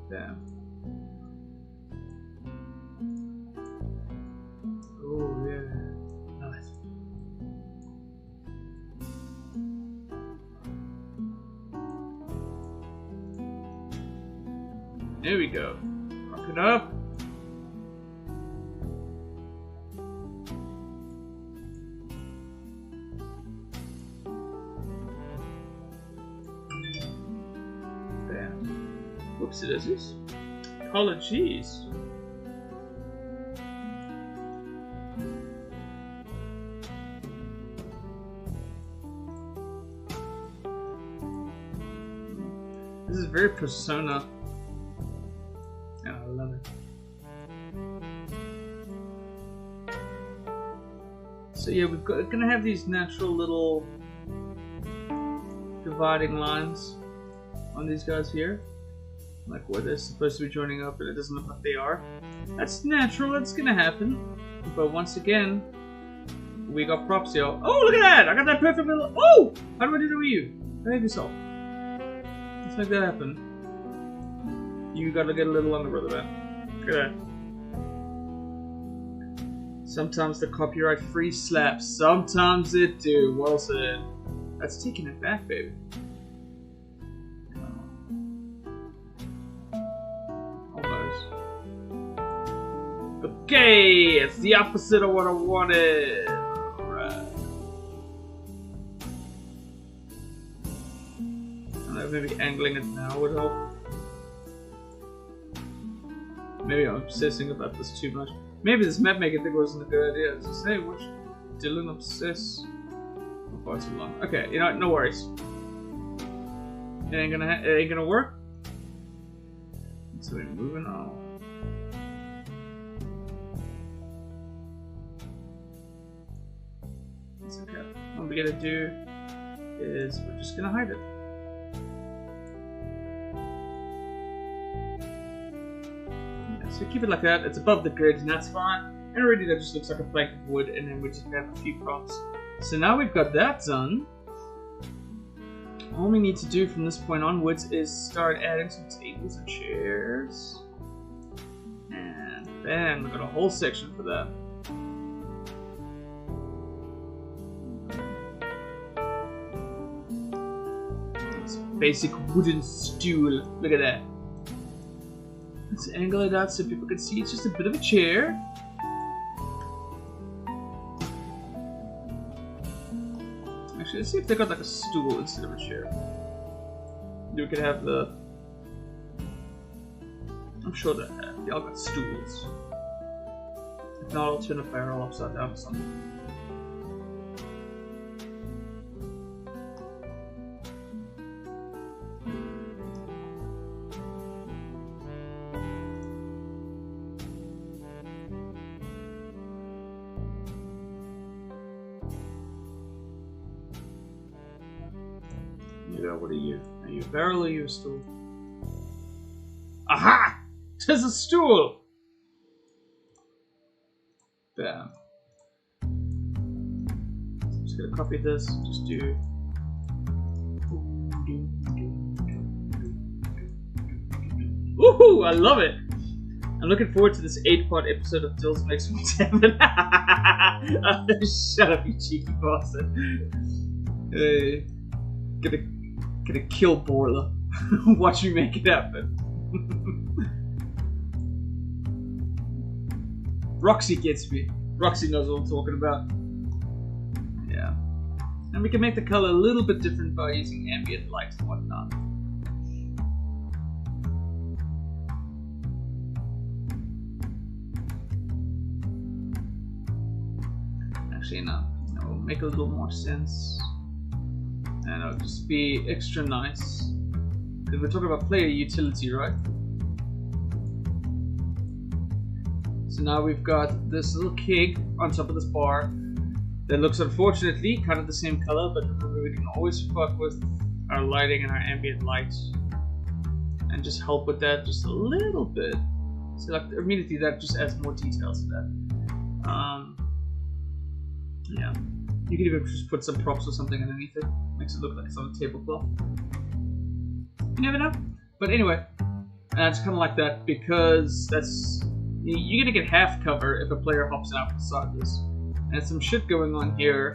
Damn. Oh yeah. Nice. There we go. Rock it up. Damn. Whoopsie daisies. Colored cheese. This is very Persona. Yeah, I love it. So yeah, we're gonna have these natural little dividing lines on these guys here. Like where they're supposed to be joining up and it doesn't look like they are. That's natural, that's gonna happen. But once again, we got props here. Oh, look at that! I got that perfect little... Oh! How do I do that with you? Behave yourself. Let's make that happen. You gotta get a little longer, brother man. Look at that. Sometimes the copyright free slaps. Sometimes it do. Well said. That's taking it back, baby. Almost. Okay, it's the opposite of what I wanted. Alright. I don't know, maybe angling it now would help. Maybe I'm obsessing about this too much. Maybe this map making thing wasn't a good idea. Just say, watch Dylan obsess for far too long. Okay, you know what? No worries. It ain't gonna work. So we're moving on. It's okay. What we're gonna do is we're just gonna hide it. So keep it like that, it's above the grid, and that's fine. And already that just looks like a plank of wood, and then we just have a few props. So now we've got that done. All we need to do from this point onwards is start adding some tables and chairs. And bam, we've got a whole section for that. It's a basic wooden stool, look at that. Let's angle it out so people can see it's just a bit of a chair. Actually, let's see if they got like a stool instead of a chair. We could have the... I'm sure they have. They all got stools. If not, I'll turn the barrel upside down or something. What are you? Are you a barrel or are you a stool? Aha! Tis a stool! Bam. I'm just gonna copy this, just do... Woohoo! I love it. I'm looking forward to this 8-part episode of Dill's Mix from Tavern. Shut up, you cheeky bastard. Hey, gonna kill Borla. Watch me make it happen. Roxy gets me. Roxy knows what I'm talking about. Yeah. And we can make the color a little bit different by using ambient light and whatnot. Actually, no. It'll make a little more sense. And it'll just be extra nice. Because we're talking about player utility, right? So now we've got this little keg on top of this bar that looks, unfortunately, kind of the same color, but remember, we can always fuck with our lighting and our ambient lights and just help with that just a little bit. So like immediately that just adds more details to that. Yeah, you can even just put some props or something underneath it. Makes it look like it's on a tablecloth. You never know. But anyway, I just kind of like that because that's... You're gonna get half cover if a player hops out beside this. And there's some shit going on here.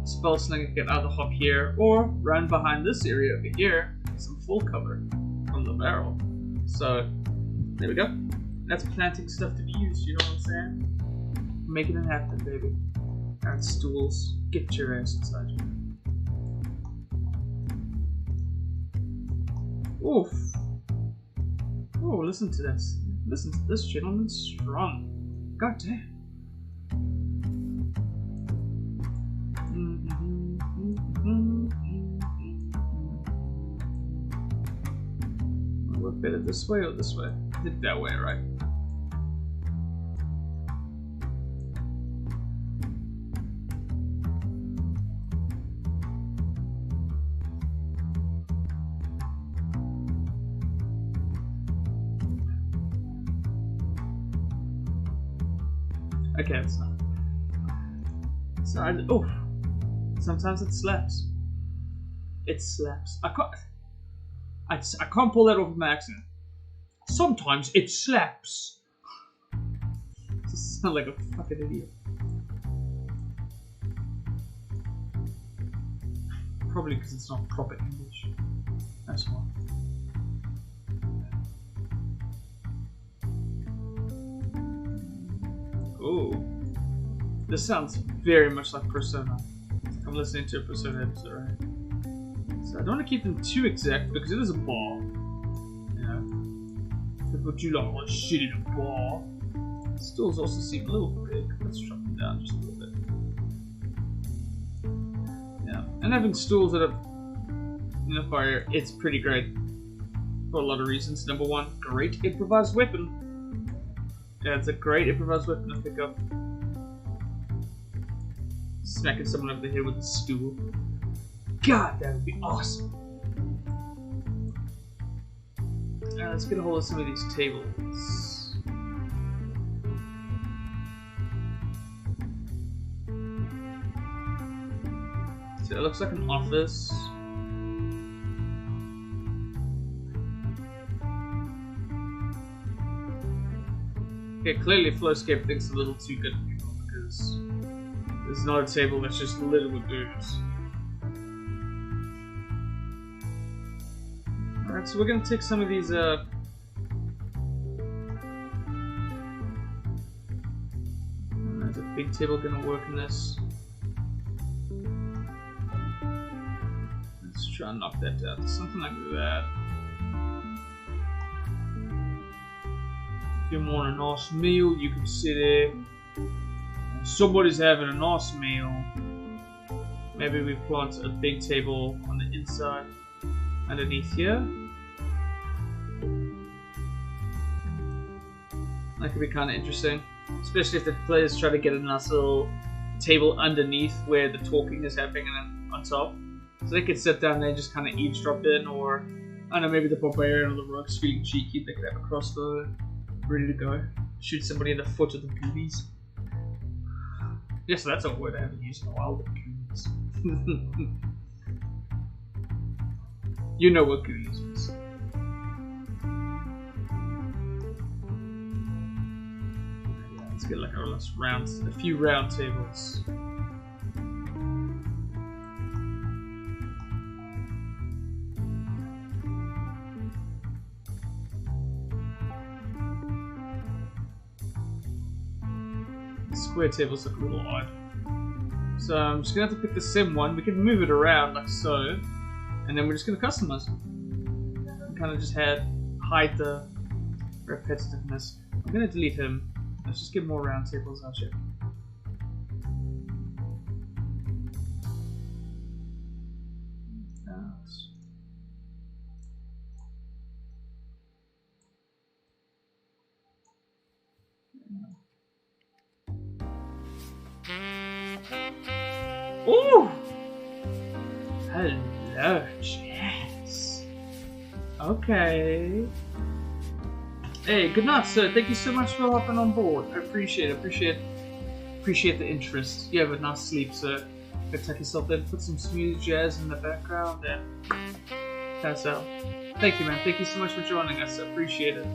Spell Slinger can either hop here or run behind this area over here. Some full cover from the barrel. So, there we go. That's planting stuff to be used, you know what I'm saying? Making it happen, baby. Alright, stools. Get your ass inside you. Oof. Oh, listen to this. Listen to this gentleman strong. God damn. Work better this way or this way? I did that way, right? Okay, it's not. So oh, sometimes it slaps. It slaps. I can't pull that off with my accent. Sometimes it slaps. Just sound like a fucking idiot. Probably because it's not proper English. That's why. Oh, this sounds very much like Persona. I'm listening to a Persona episode, right? So I don't want to keep them too exact because it is a bar. Yeah. But you like what shit in a bar. Stools also seem a little big. Let's drop them down just a little bit. Yeah, and having stools that are in a fire, it's pretty great for a lot of reasons. Number one, great improvised weapon. Yeah, it's a great improvised weapon to pick up. Smacking someone over the head with a stool. God, that would be awesome. Alright, let's get a hold of some of these tables. So it looks like an office. Okay, clearly Flowscape thinks it's a little too good for people because there's not a table that's just littered with booze. Alright, so we're gonna take some of these, Is a big table gonna work in this? Let's try and knock that down to something like that. If you want a nice meal, you can sit there. Somebody's having a nice meal. Maybe we plant a big table on the inside, underneath here. That could be kind of interesting, especially if the players try to get a nice little table underneath where the talking is happening and on top. So they could sit down there and just kind of eavesdrop in, or I don't know, maybe the barbarian or the rogue's feeling cheeky, they could have a crossbow ready to go. Shoot somebody in the foot with the goonies. Yes, that's a word I haven't used in a while, the goonies. You know what goonies is. or let's a few round tables. Square tables look a little odd. So I'm just gonna have to pick the sim one. We can move it around like so, and then we're just gonna customize it. And kind of just hide the repetitiveness. I'm gonna delete him. Let's just get more round tables out here. Ooh! Hello, Jess. Okay. Hey, good night, sir. Thank you so much for hopping on board. I appreciate it. Appreciate the interest. You have a nice sleep, sir. Go tuck yourself in, put some smooth jazz in the background, and pass out. Thank you, man. Thank you so much for joining us. I appreciate it.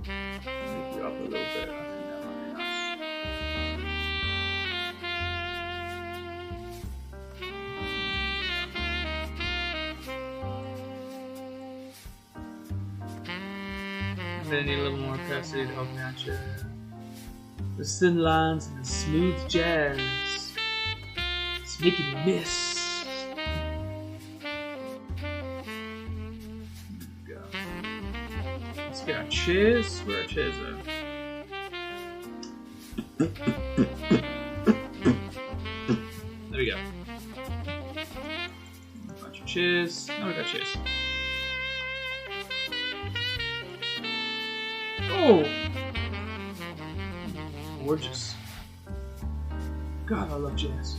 Make you up a little bit. I need a little more capacity to help me out here. The thin lines and the smooth jazz. It's making me miss. There we go. Let's get our chairs. Where are our chairs at? There we go. A bunch of chairs. Now we got chairs. Oh! Gorgeous. God, I love jazz.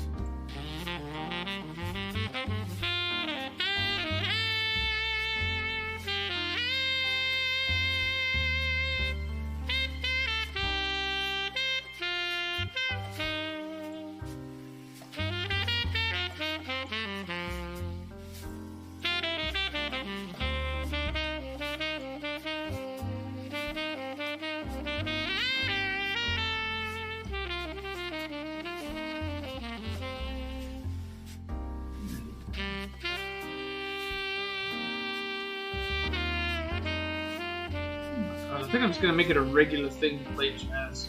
I think I'm just gonna make it a regular thing to play jazz.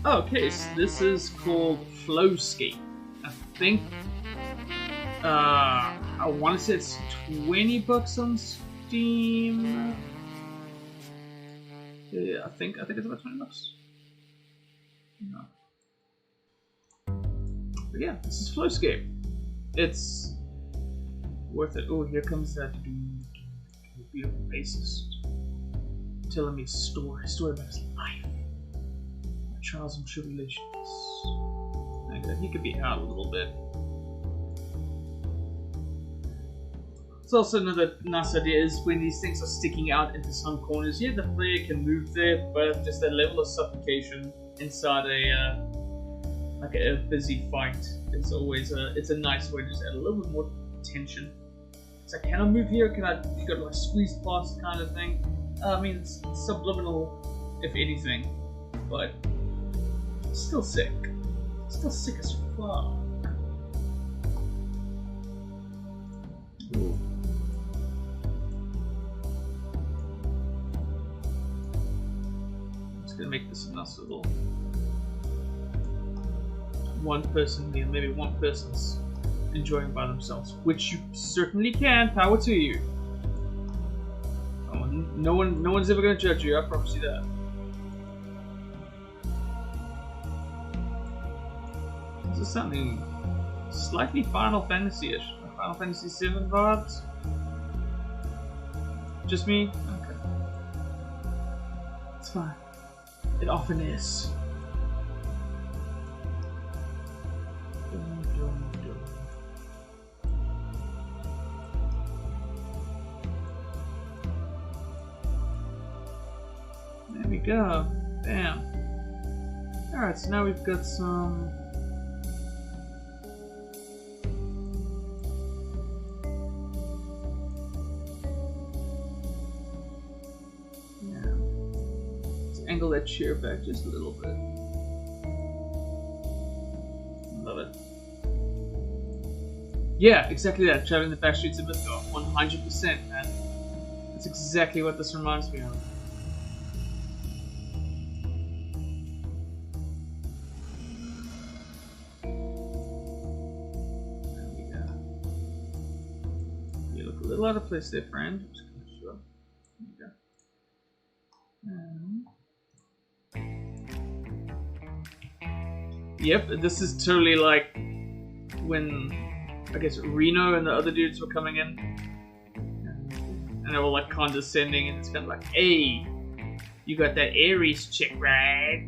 Okay, so this is called Flowscape. I think I want to say it's $20 on Steam. Yeah, I think it's about $20. No. But yeah, this is Flowscape. It's worth it. Oh, here comes that beautiful bassist telling me a story about his life, my trials and tribulations. Okay, he could be out a little bit. It's also another nice idea is when these things are sticking out into some corners. Yeah, the player can move there, but just that level of suffocation inside a busy fight is always it's a nice way to just add a little bit more tension. It's like, can I move here? You got like squeeze past kind of thing. I mean, it's subliminal, if anything, but still sick. Still sick as fuck. Ooh. Gonna make this a nice little one-person meal. Maybe one person's enjoying by themselves, which you certainly can. Power to you. Oh, no one's ever gonna judge you. I promise you that. This is something slightly Final Fantasy-ish, Final Fantasy VII vibes. Just me? Okay. It's fine. It often is. There we go. Bam. Alright, so now we've got some... Yeah. Let's angle that chair back just a little bit. Love it. Yeah, exactly that. Traveling the back streets of Mythos. 100%, man. That's exactly what this reminds me of. A little out of place there, friend. I'm just gonna show up. There you go. Yep, this is totally like when I guess Reno and the other dudes were coming in, and they were like condescending, and it's kind of like, "Hey, you got that Aries chick, right?"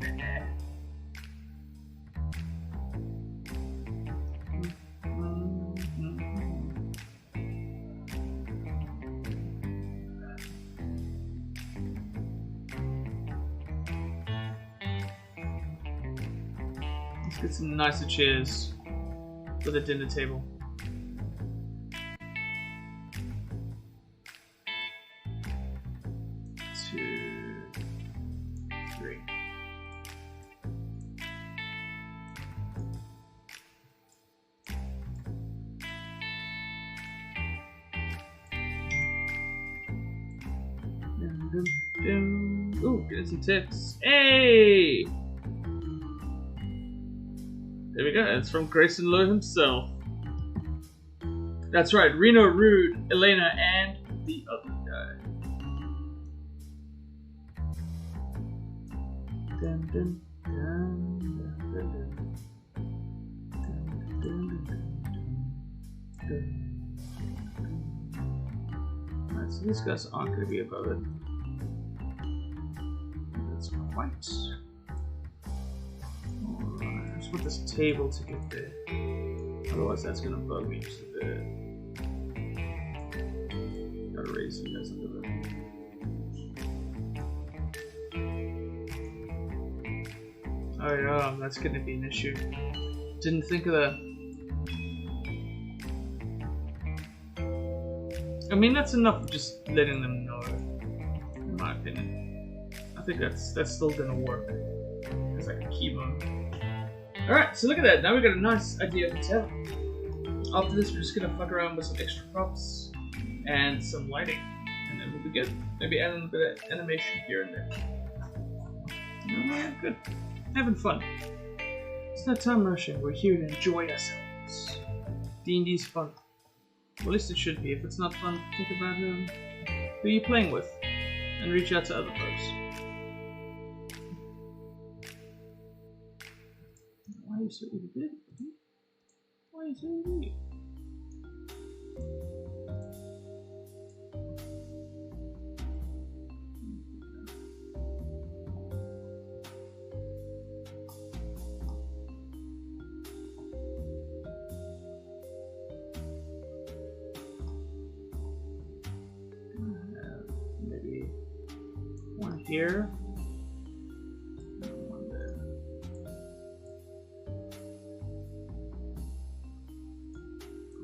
Let's get some nicer chairs for the dinner table. Two, three. Ooh, getting some tips. Hey! There we go, it's from Grayson Lowe himself. That's right, Reno, Rude, Elena, and the other guy. Dun, dun, dun, dun, dun, dun, dun, dun. Alright, so these guys aren't going to be above it. That's white. Alright, I just want this table to get there. Otherwise that's going to bug me just a bit. Gotta raise you guys a little bit. Oh yeah, that's going to be an issue. Didn't think of that. I mean, that's enough of just letting them know, in my opinion. I think that's still gonna work. It's like a keyboard. Alright, so look at that. Now we got a nice idea of the hotel. After this, we're just gonna fuck around with some extra props and some lighting, and then we'll be good. Maybe add in a bit of animation here and there. Alright, good. Having fun. It's not time rushing. We're here to enjoy ourselves. D&D's fun. Well, at least it should be. If it's not fun, think about who you're playing with, and reach out to other folks. Why are you so irritated? Why are you so irritated? Maybe one here. One there.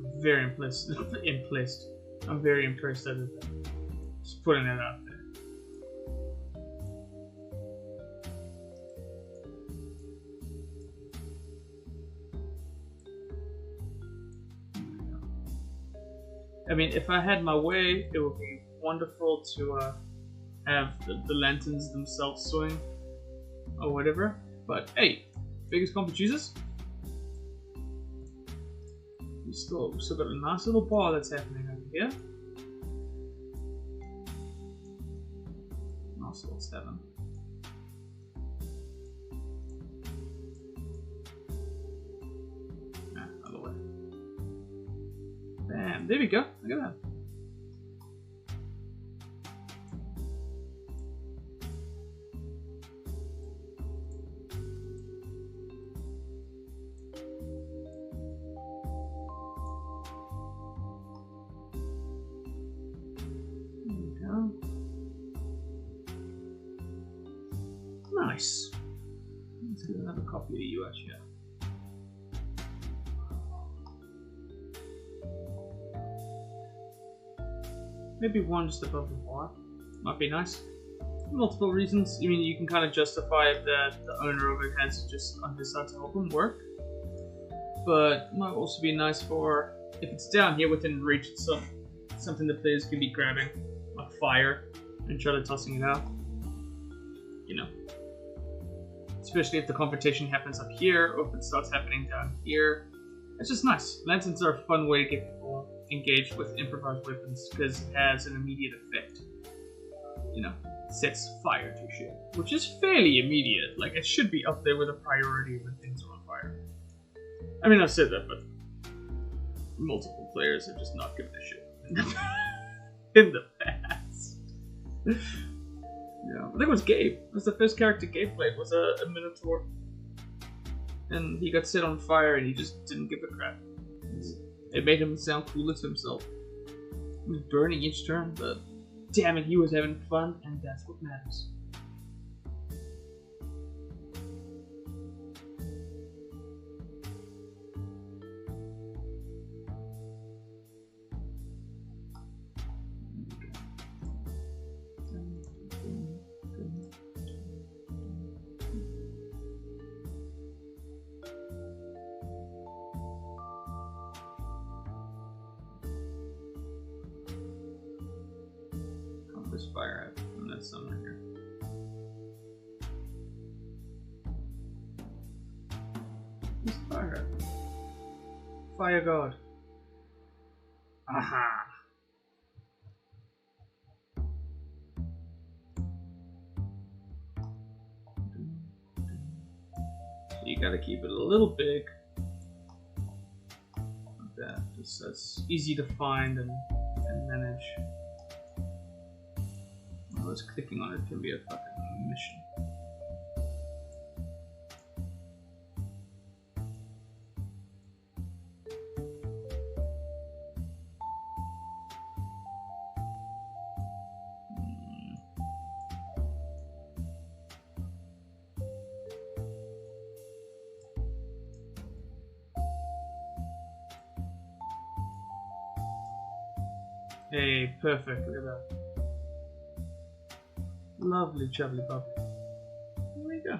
I'm very impressed. I'm very impressed at it. Just putting it out there. I mean, if I had my way, it would be wonderful to have the lanterns themselves swing or whatever. But hey, biggest comp Jesus. We still got a nice little bar that's happening over here. Nice little 7. Other way. Bam! There we go. Look at that. Nice. Let's get another copy of you out here. Maybe one just above the bar. Might be nice. Multiple reasons. I mean, you can kind of justify it that the owner of it has just decided to help him work. But it might also be nice for, if it's down here within reach, it's something the players can be grabbing, like fire, and try to tossing it out. You know. Especially if the confrontation happens up here, or if it starts happening down here. It's just nice. Lanterns are a fun way to get people engaged with improvised weapons, because it has an immediate effect. You know. Sets fire to shit, which is fairly immediate. Like, it should be up there with a priority when things are on fire. I mean, I've said that, but multiple players are just not giving a shit in the past. Yeah, I think it was Gabe. It was the first character Gabe played, was a Minotaur. And he got set on fire and he just didn't give a crap. It made him sound cooler to himself. He was burning each turn, but damn it, he was having fun, and that's what matters. This fire out from that summoner here. Who's fire out? Fire god. Aha! So you gotta keep it a little big. Like that. Just so it's easy to find and manage. Otherwise, clicking on it can be a fucking mission. Hey, perfect. Look at that. Lovely chubbly bubbly. There we go.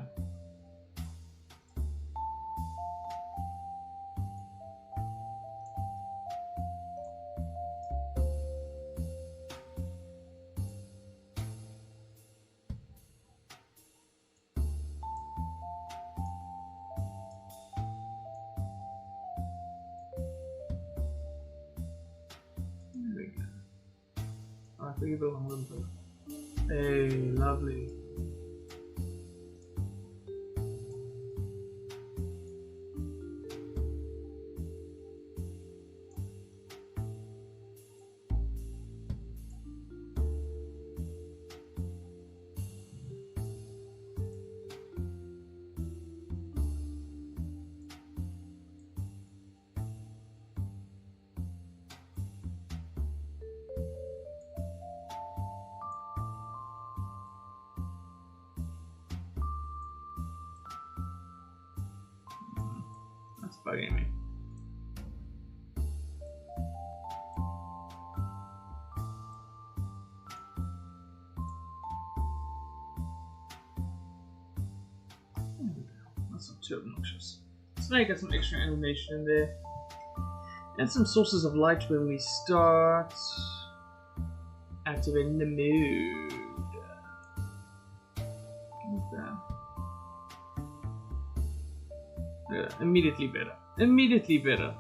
There we go. I think you belong a little bit. Hey, lovely. That's bugging me. That's not too obnoxious. So now you got some extra animation in there. And some sources of light when we start activating the mood. What's that? Yeah, immediately better. Immediately better.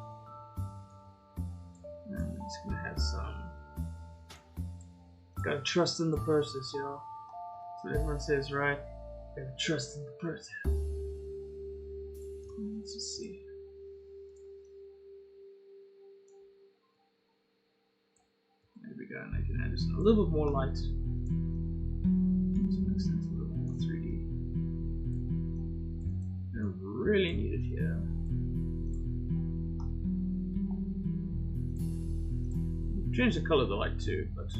And I'm just gonna have some. Gotta trust in the process, yo. That's what everyone says, right? Gotta trust in the process. Let's just see. There we go, and I can add just a little bit more light. This makes things a little more 3D. I really need it here. Change the color of the light too, but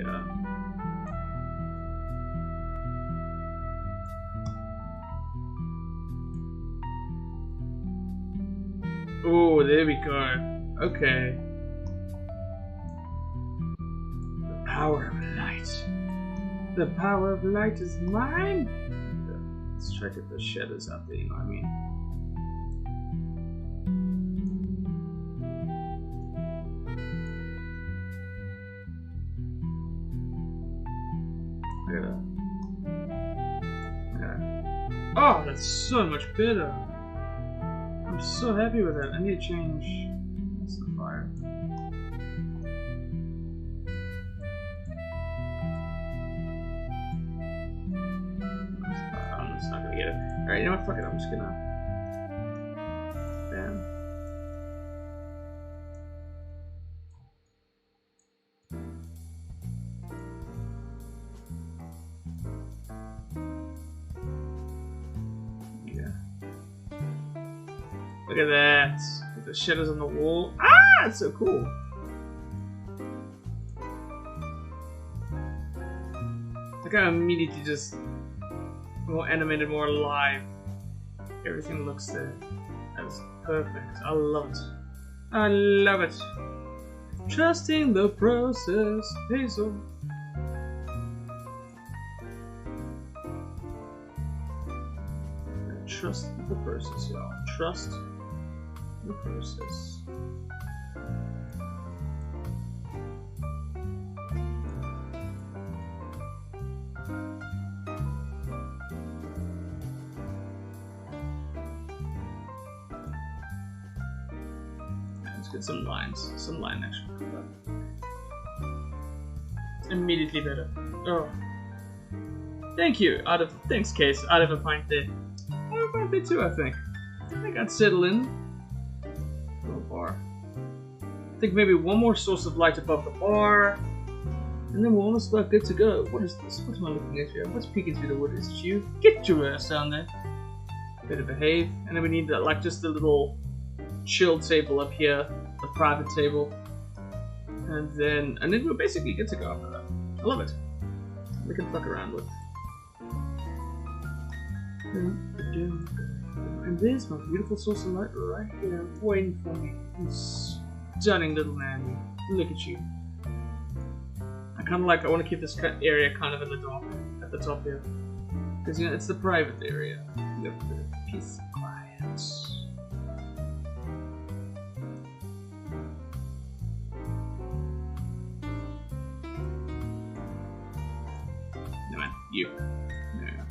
go. Oh, there we go. Okay. The power of light. The power of light is mine. Let's try to get the shadows out there, you know what I mean? Oh, that's so much better. I'm so happy with that. I need to change. That's the fire. I'm just not gonna get it. Alright, you know what? Fuck it. I'm just gonna. Bam. Look at that. With the shadows on the wall. Ah, it's so cool. Like how immediately just more animated, more alive. Everything looks there. That's perfect. I love it. I love it. Trusting the process. Hazel. Trust the process, y'all. Trust the process. Let's get some lines. Some line action. Immediately better. Oh. Thank you. Thanks, Case. Out of a pint there. Oh, a pint there too, I think. I think I'd settle in. Little bar. I think maybe one more source of light above the bar. And then we're almost about good to go. What is this? What am I looking at here? What's peeking through the wood? Is it you? Get your ass down there. Better behave. And then we need that, like, just a little chill table up here. A private table. And then we're basically good to go after that. I love it. We can fuck around with. And there's my beautiful source of light right here, waiting for me. You stunning little man. Look at you. I want to keep this area kind of in the dark at the top here. Because, you know, it's the private area. You have the peace and quiet. No, man. You. Yeah.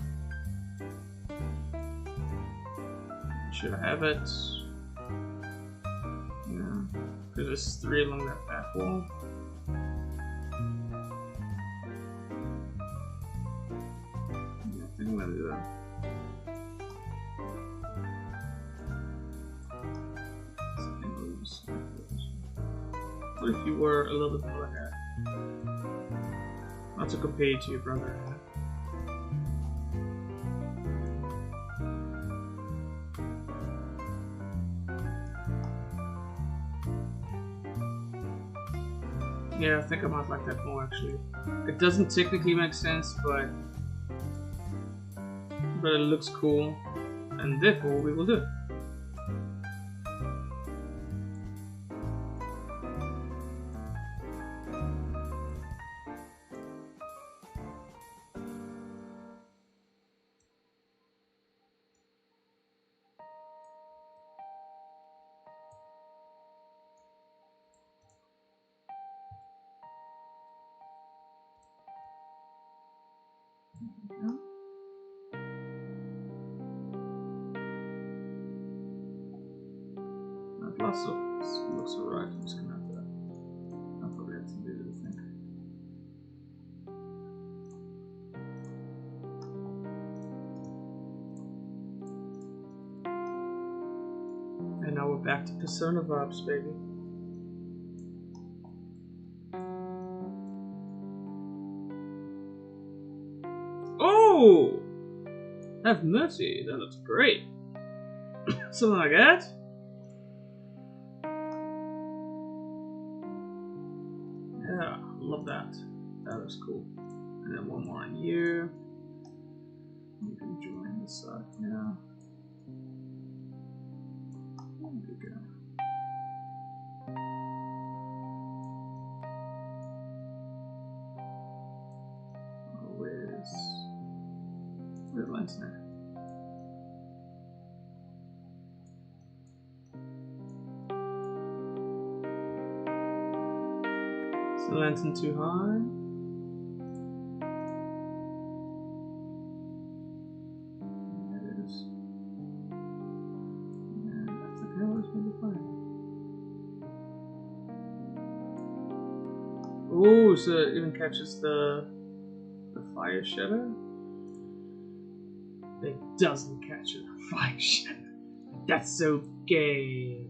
Should I have it? Yeah. Because there's 3 along that back wall. I'm gonna do that. What if you were a little bit more ahead? Not to compare you to your brother. Yeah, I think I might like that more actually. It doesn't technically make sense, but it looks cool, and therefore we will do it. Also, looks alright. I'm just gonna have to. I'll probably have to do it, I think. And now we're back to Persona vibes, baby. Oh! Have mercy. That looks great. Something like that. Love that. That looks cool. And then one more on you. You can join this side now. There we go. Oh, where's the lens now? Is the lantern too high? There it is. Yeah, that's okay, let's make it fine. Ooh, so it even catches the fire shadow? It doesn't catch a fire shadow. That's so gay.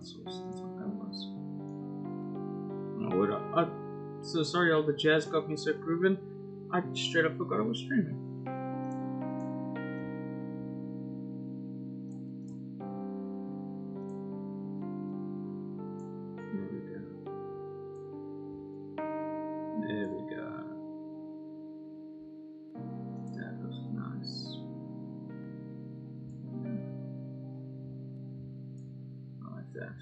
Source. That's what that was. Oh, what? So sorry, all the jazz got me so grooving. I straight up forgot I was streaming. There we go. There we go. That looks nice. I like that.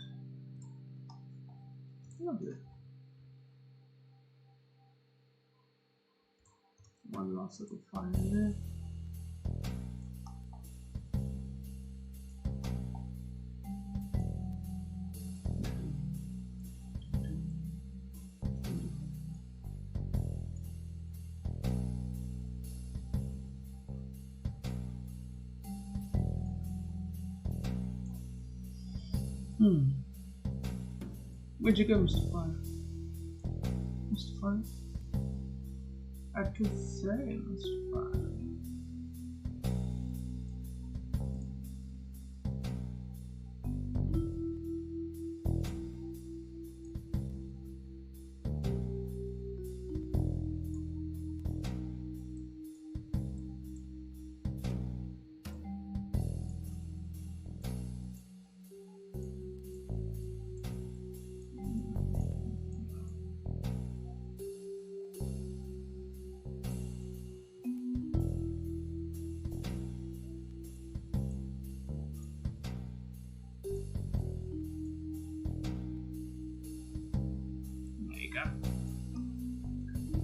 Lovely. One last little fire in there. Where'd you go, Mr. Fire? Mr. Fire? I could say, Mr. Fire.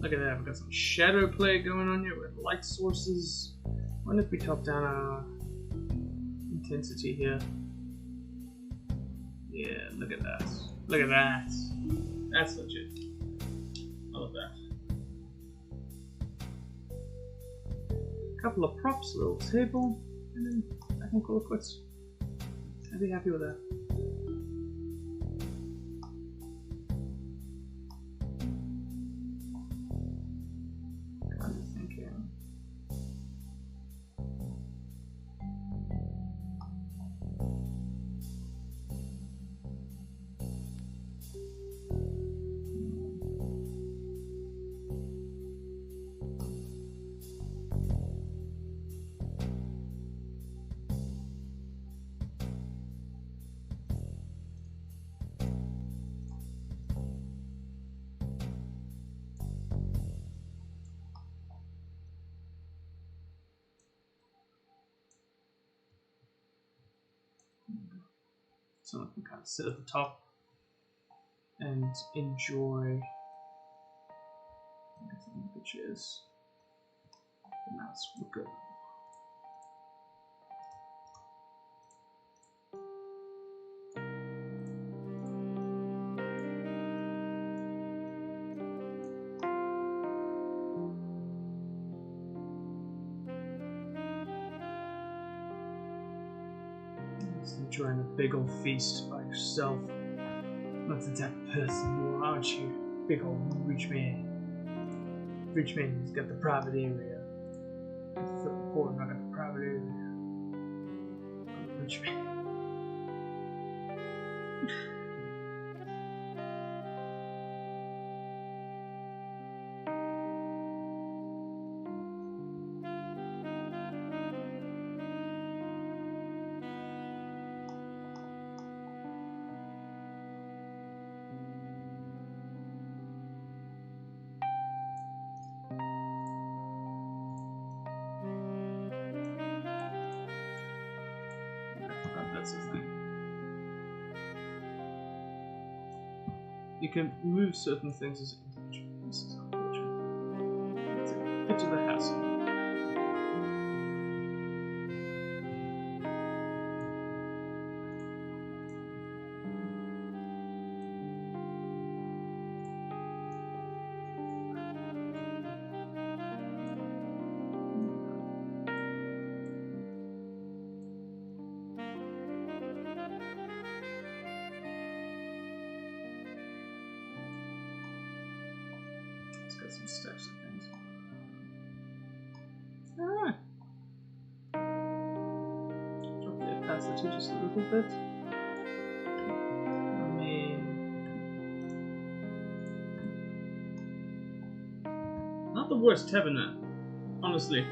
Look at that, we've got some shadow play going on here with light sources. I wonder if we top down our intensity here. Yeah, look at that. Look at that. That's legit. I love that. Couple of props, a little table, and then I can call it quits. I'd be happy with that. So I can kind of sit at the top and enjoy everything which is the mouse will go. Just enjoying a big old feast by yourself. That's the type of person you are, aren't you? Big old rich man. Rich man, he's got the private area. Flip the corner, I got the private area. Rich man. That's the thing. You can move certain things as individual pieces, unfortunately. Let's get to the house. Got some stacks of things. Alright. Drop the opacity just a little bit. Not the worst tavern, honestly.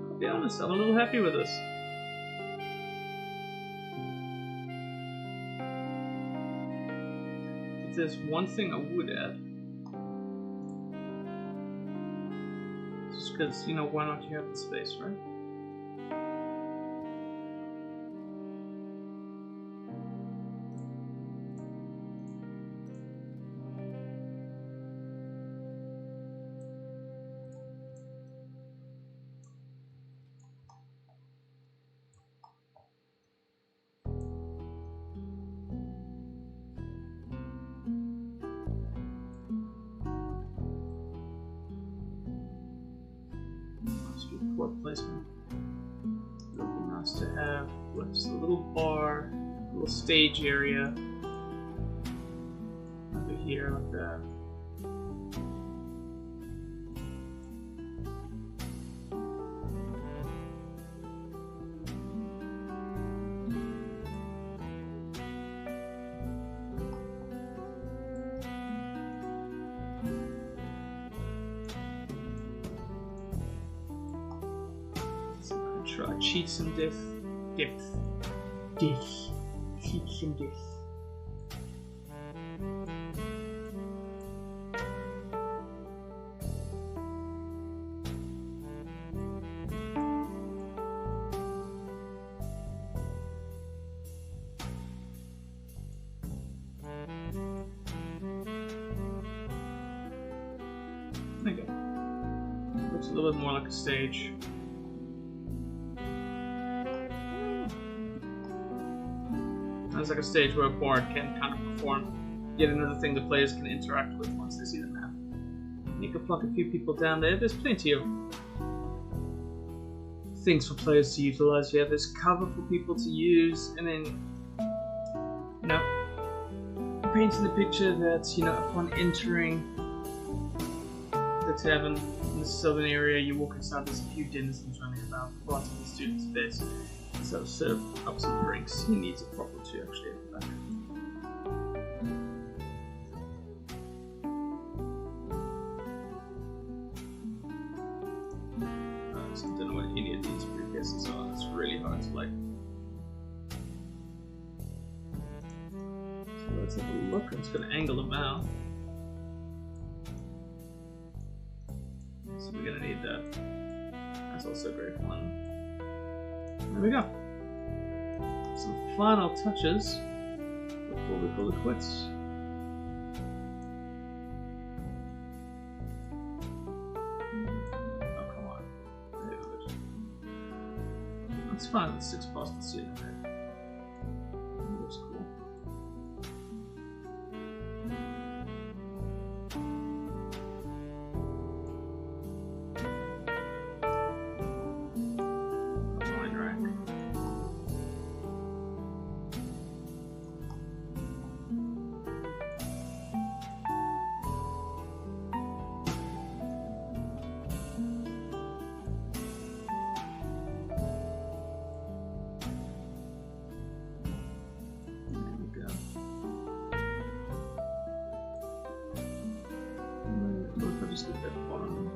To be honest, I'm a little happy with this. If there's one thing I would add, just because, you know, why not? You have the space, right? Work placement. It would be nice to have just a little bar, a little stage area over here like that. Try cheat some depth. Cheat some depth. There you go. Looks a little bit more like a stage. It's like a stage where a bard can kind of perform yet another thing the players can interact with once they see the map. You can plunk a few people down there. There's plenty of things for players to utilize. Yeah, there's cover for people to use, and then, you know, painting the picture that, you know, upon entering the tavern in the southern area, you walk inside, there's a few denizens running about, lots of the students' beds. So serve up some drinks. He needs a proper two actually at the back. So I don't know what any of these briefcases are. It's really hard to like. So let's have a look. I'm just going to angle them out. So we're going to need that. That's also great fun. There we go. Some final touches before we call it quits. Oh, come on. That's fine with 6 past the ceiling. That looks cool. just get that one.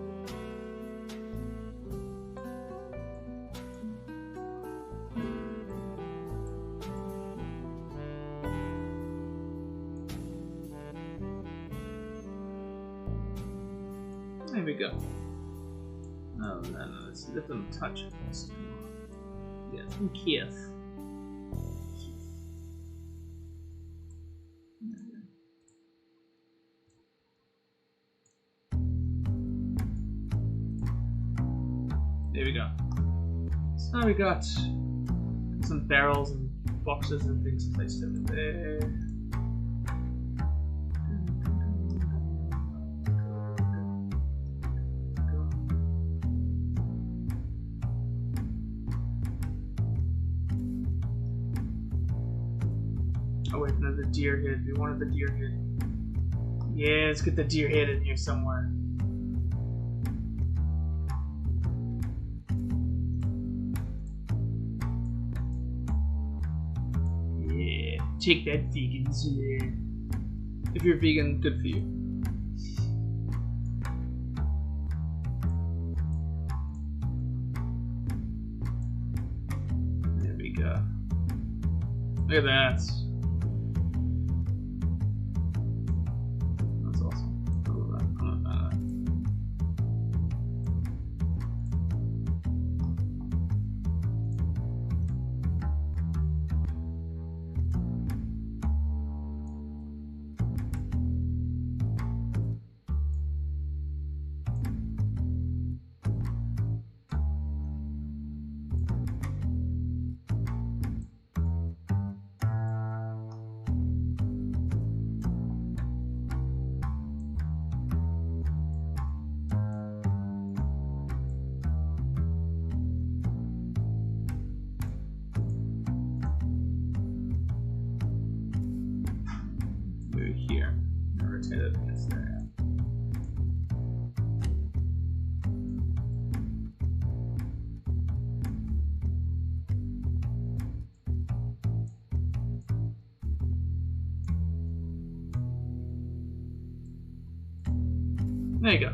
There we go. Oh no, it's a little touch of this. Yeah, from Kiev. There we go. So now we got some barrels and boxes and things placed over there. Oh wait, no, the deer head. We wanted the deer head. Yeah, let's get the deer head in here somewhere. Yeah, take that, vegans. Yeah. If you're vegan, good for you. There we go. Look at that. Here, rotate it against there. There you go.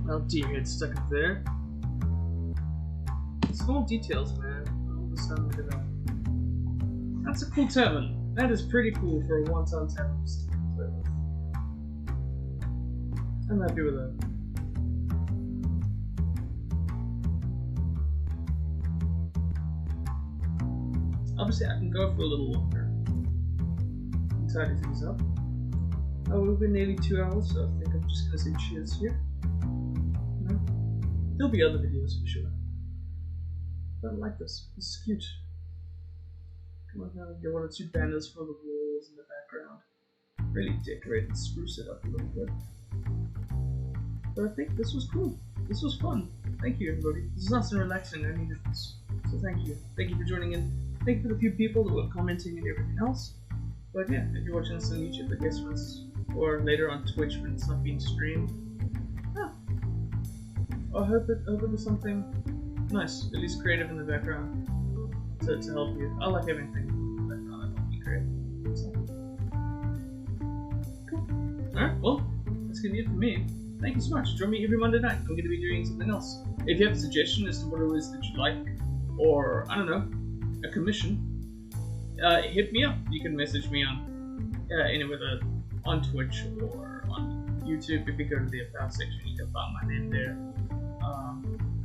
Well, deer head stuck up there. Small details, man. All of a sudden, look at that. That's a cool tavern. That is pretty cool for a one-time tavern. I'm happy with that. Obviously, I can go for a little longer and tidy things up. Oh, we've been nearly 2 hours, so I think I'm just gonna say cheers here. No? There'll be other videos for sure. But I like this. This is cute. Come on now, get 1 or 2 banners for the walls in the background. Really decorate and spruce it up a little bit. But I think this was cool. This was fun. Thank you, everybody. This is nice and relaxing. I needed this. So thank you. Thank you for joining in. Thank you for the few people that were commenting and everything else. But yeah, if you're watching this on YouTube, I guess once, or later on Twitch when it's not being streamed. Yeah. I hope it was something nice, at least creative in the background to help you. I like everything in the background that helps me create. So. Cool. Alright, well, that's gonna be it for me. Thank you so much. Join me every Monday night. I'm going to be doing something else. If you have a suggestion as to what it is that you like, or, I don't know, a commission, hit me up. You can message me on anywhere on Twitch or on YouTube. If you go to the About section, you can find my name there.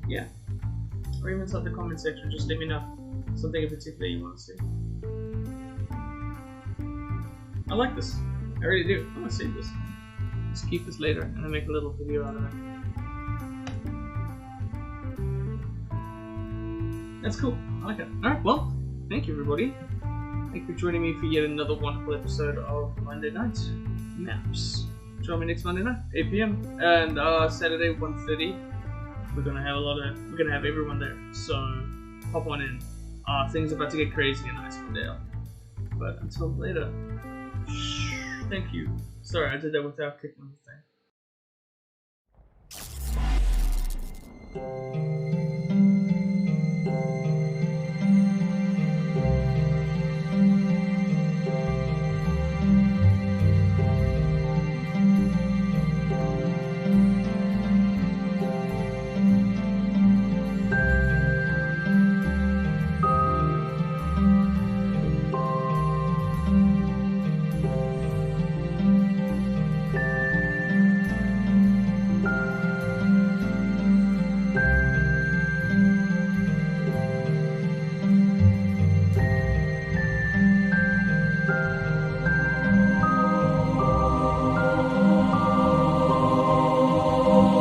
Yeah. Or even inside the comment section, just let me know something in particular you want to see. I like this. I really do. I want to save this. Just keep this later and then make a little video out of it. That's cool. I like it. Alright, well, thank you everybody. Thank you for joining me for yet another wonderful episode of Monday Night Maps. Join me next Monday night, 8 PM. And Saturday, 1:30. We're gonna have everyone there. So hop on in. Things are about to get crazy and nice one day. But until later. Thank you. Sorry, I did that without kicking the thing.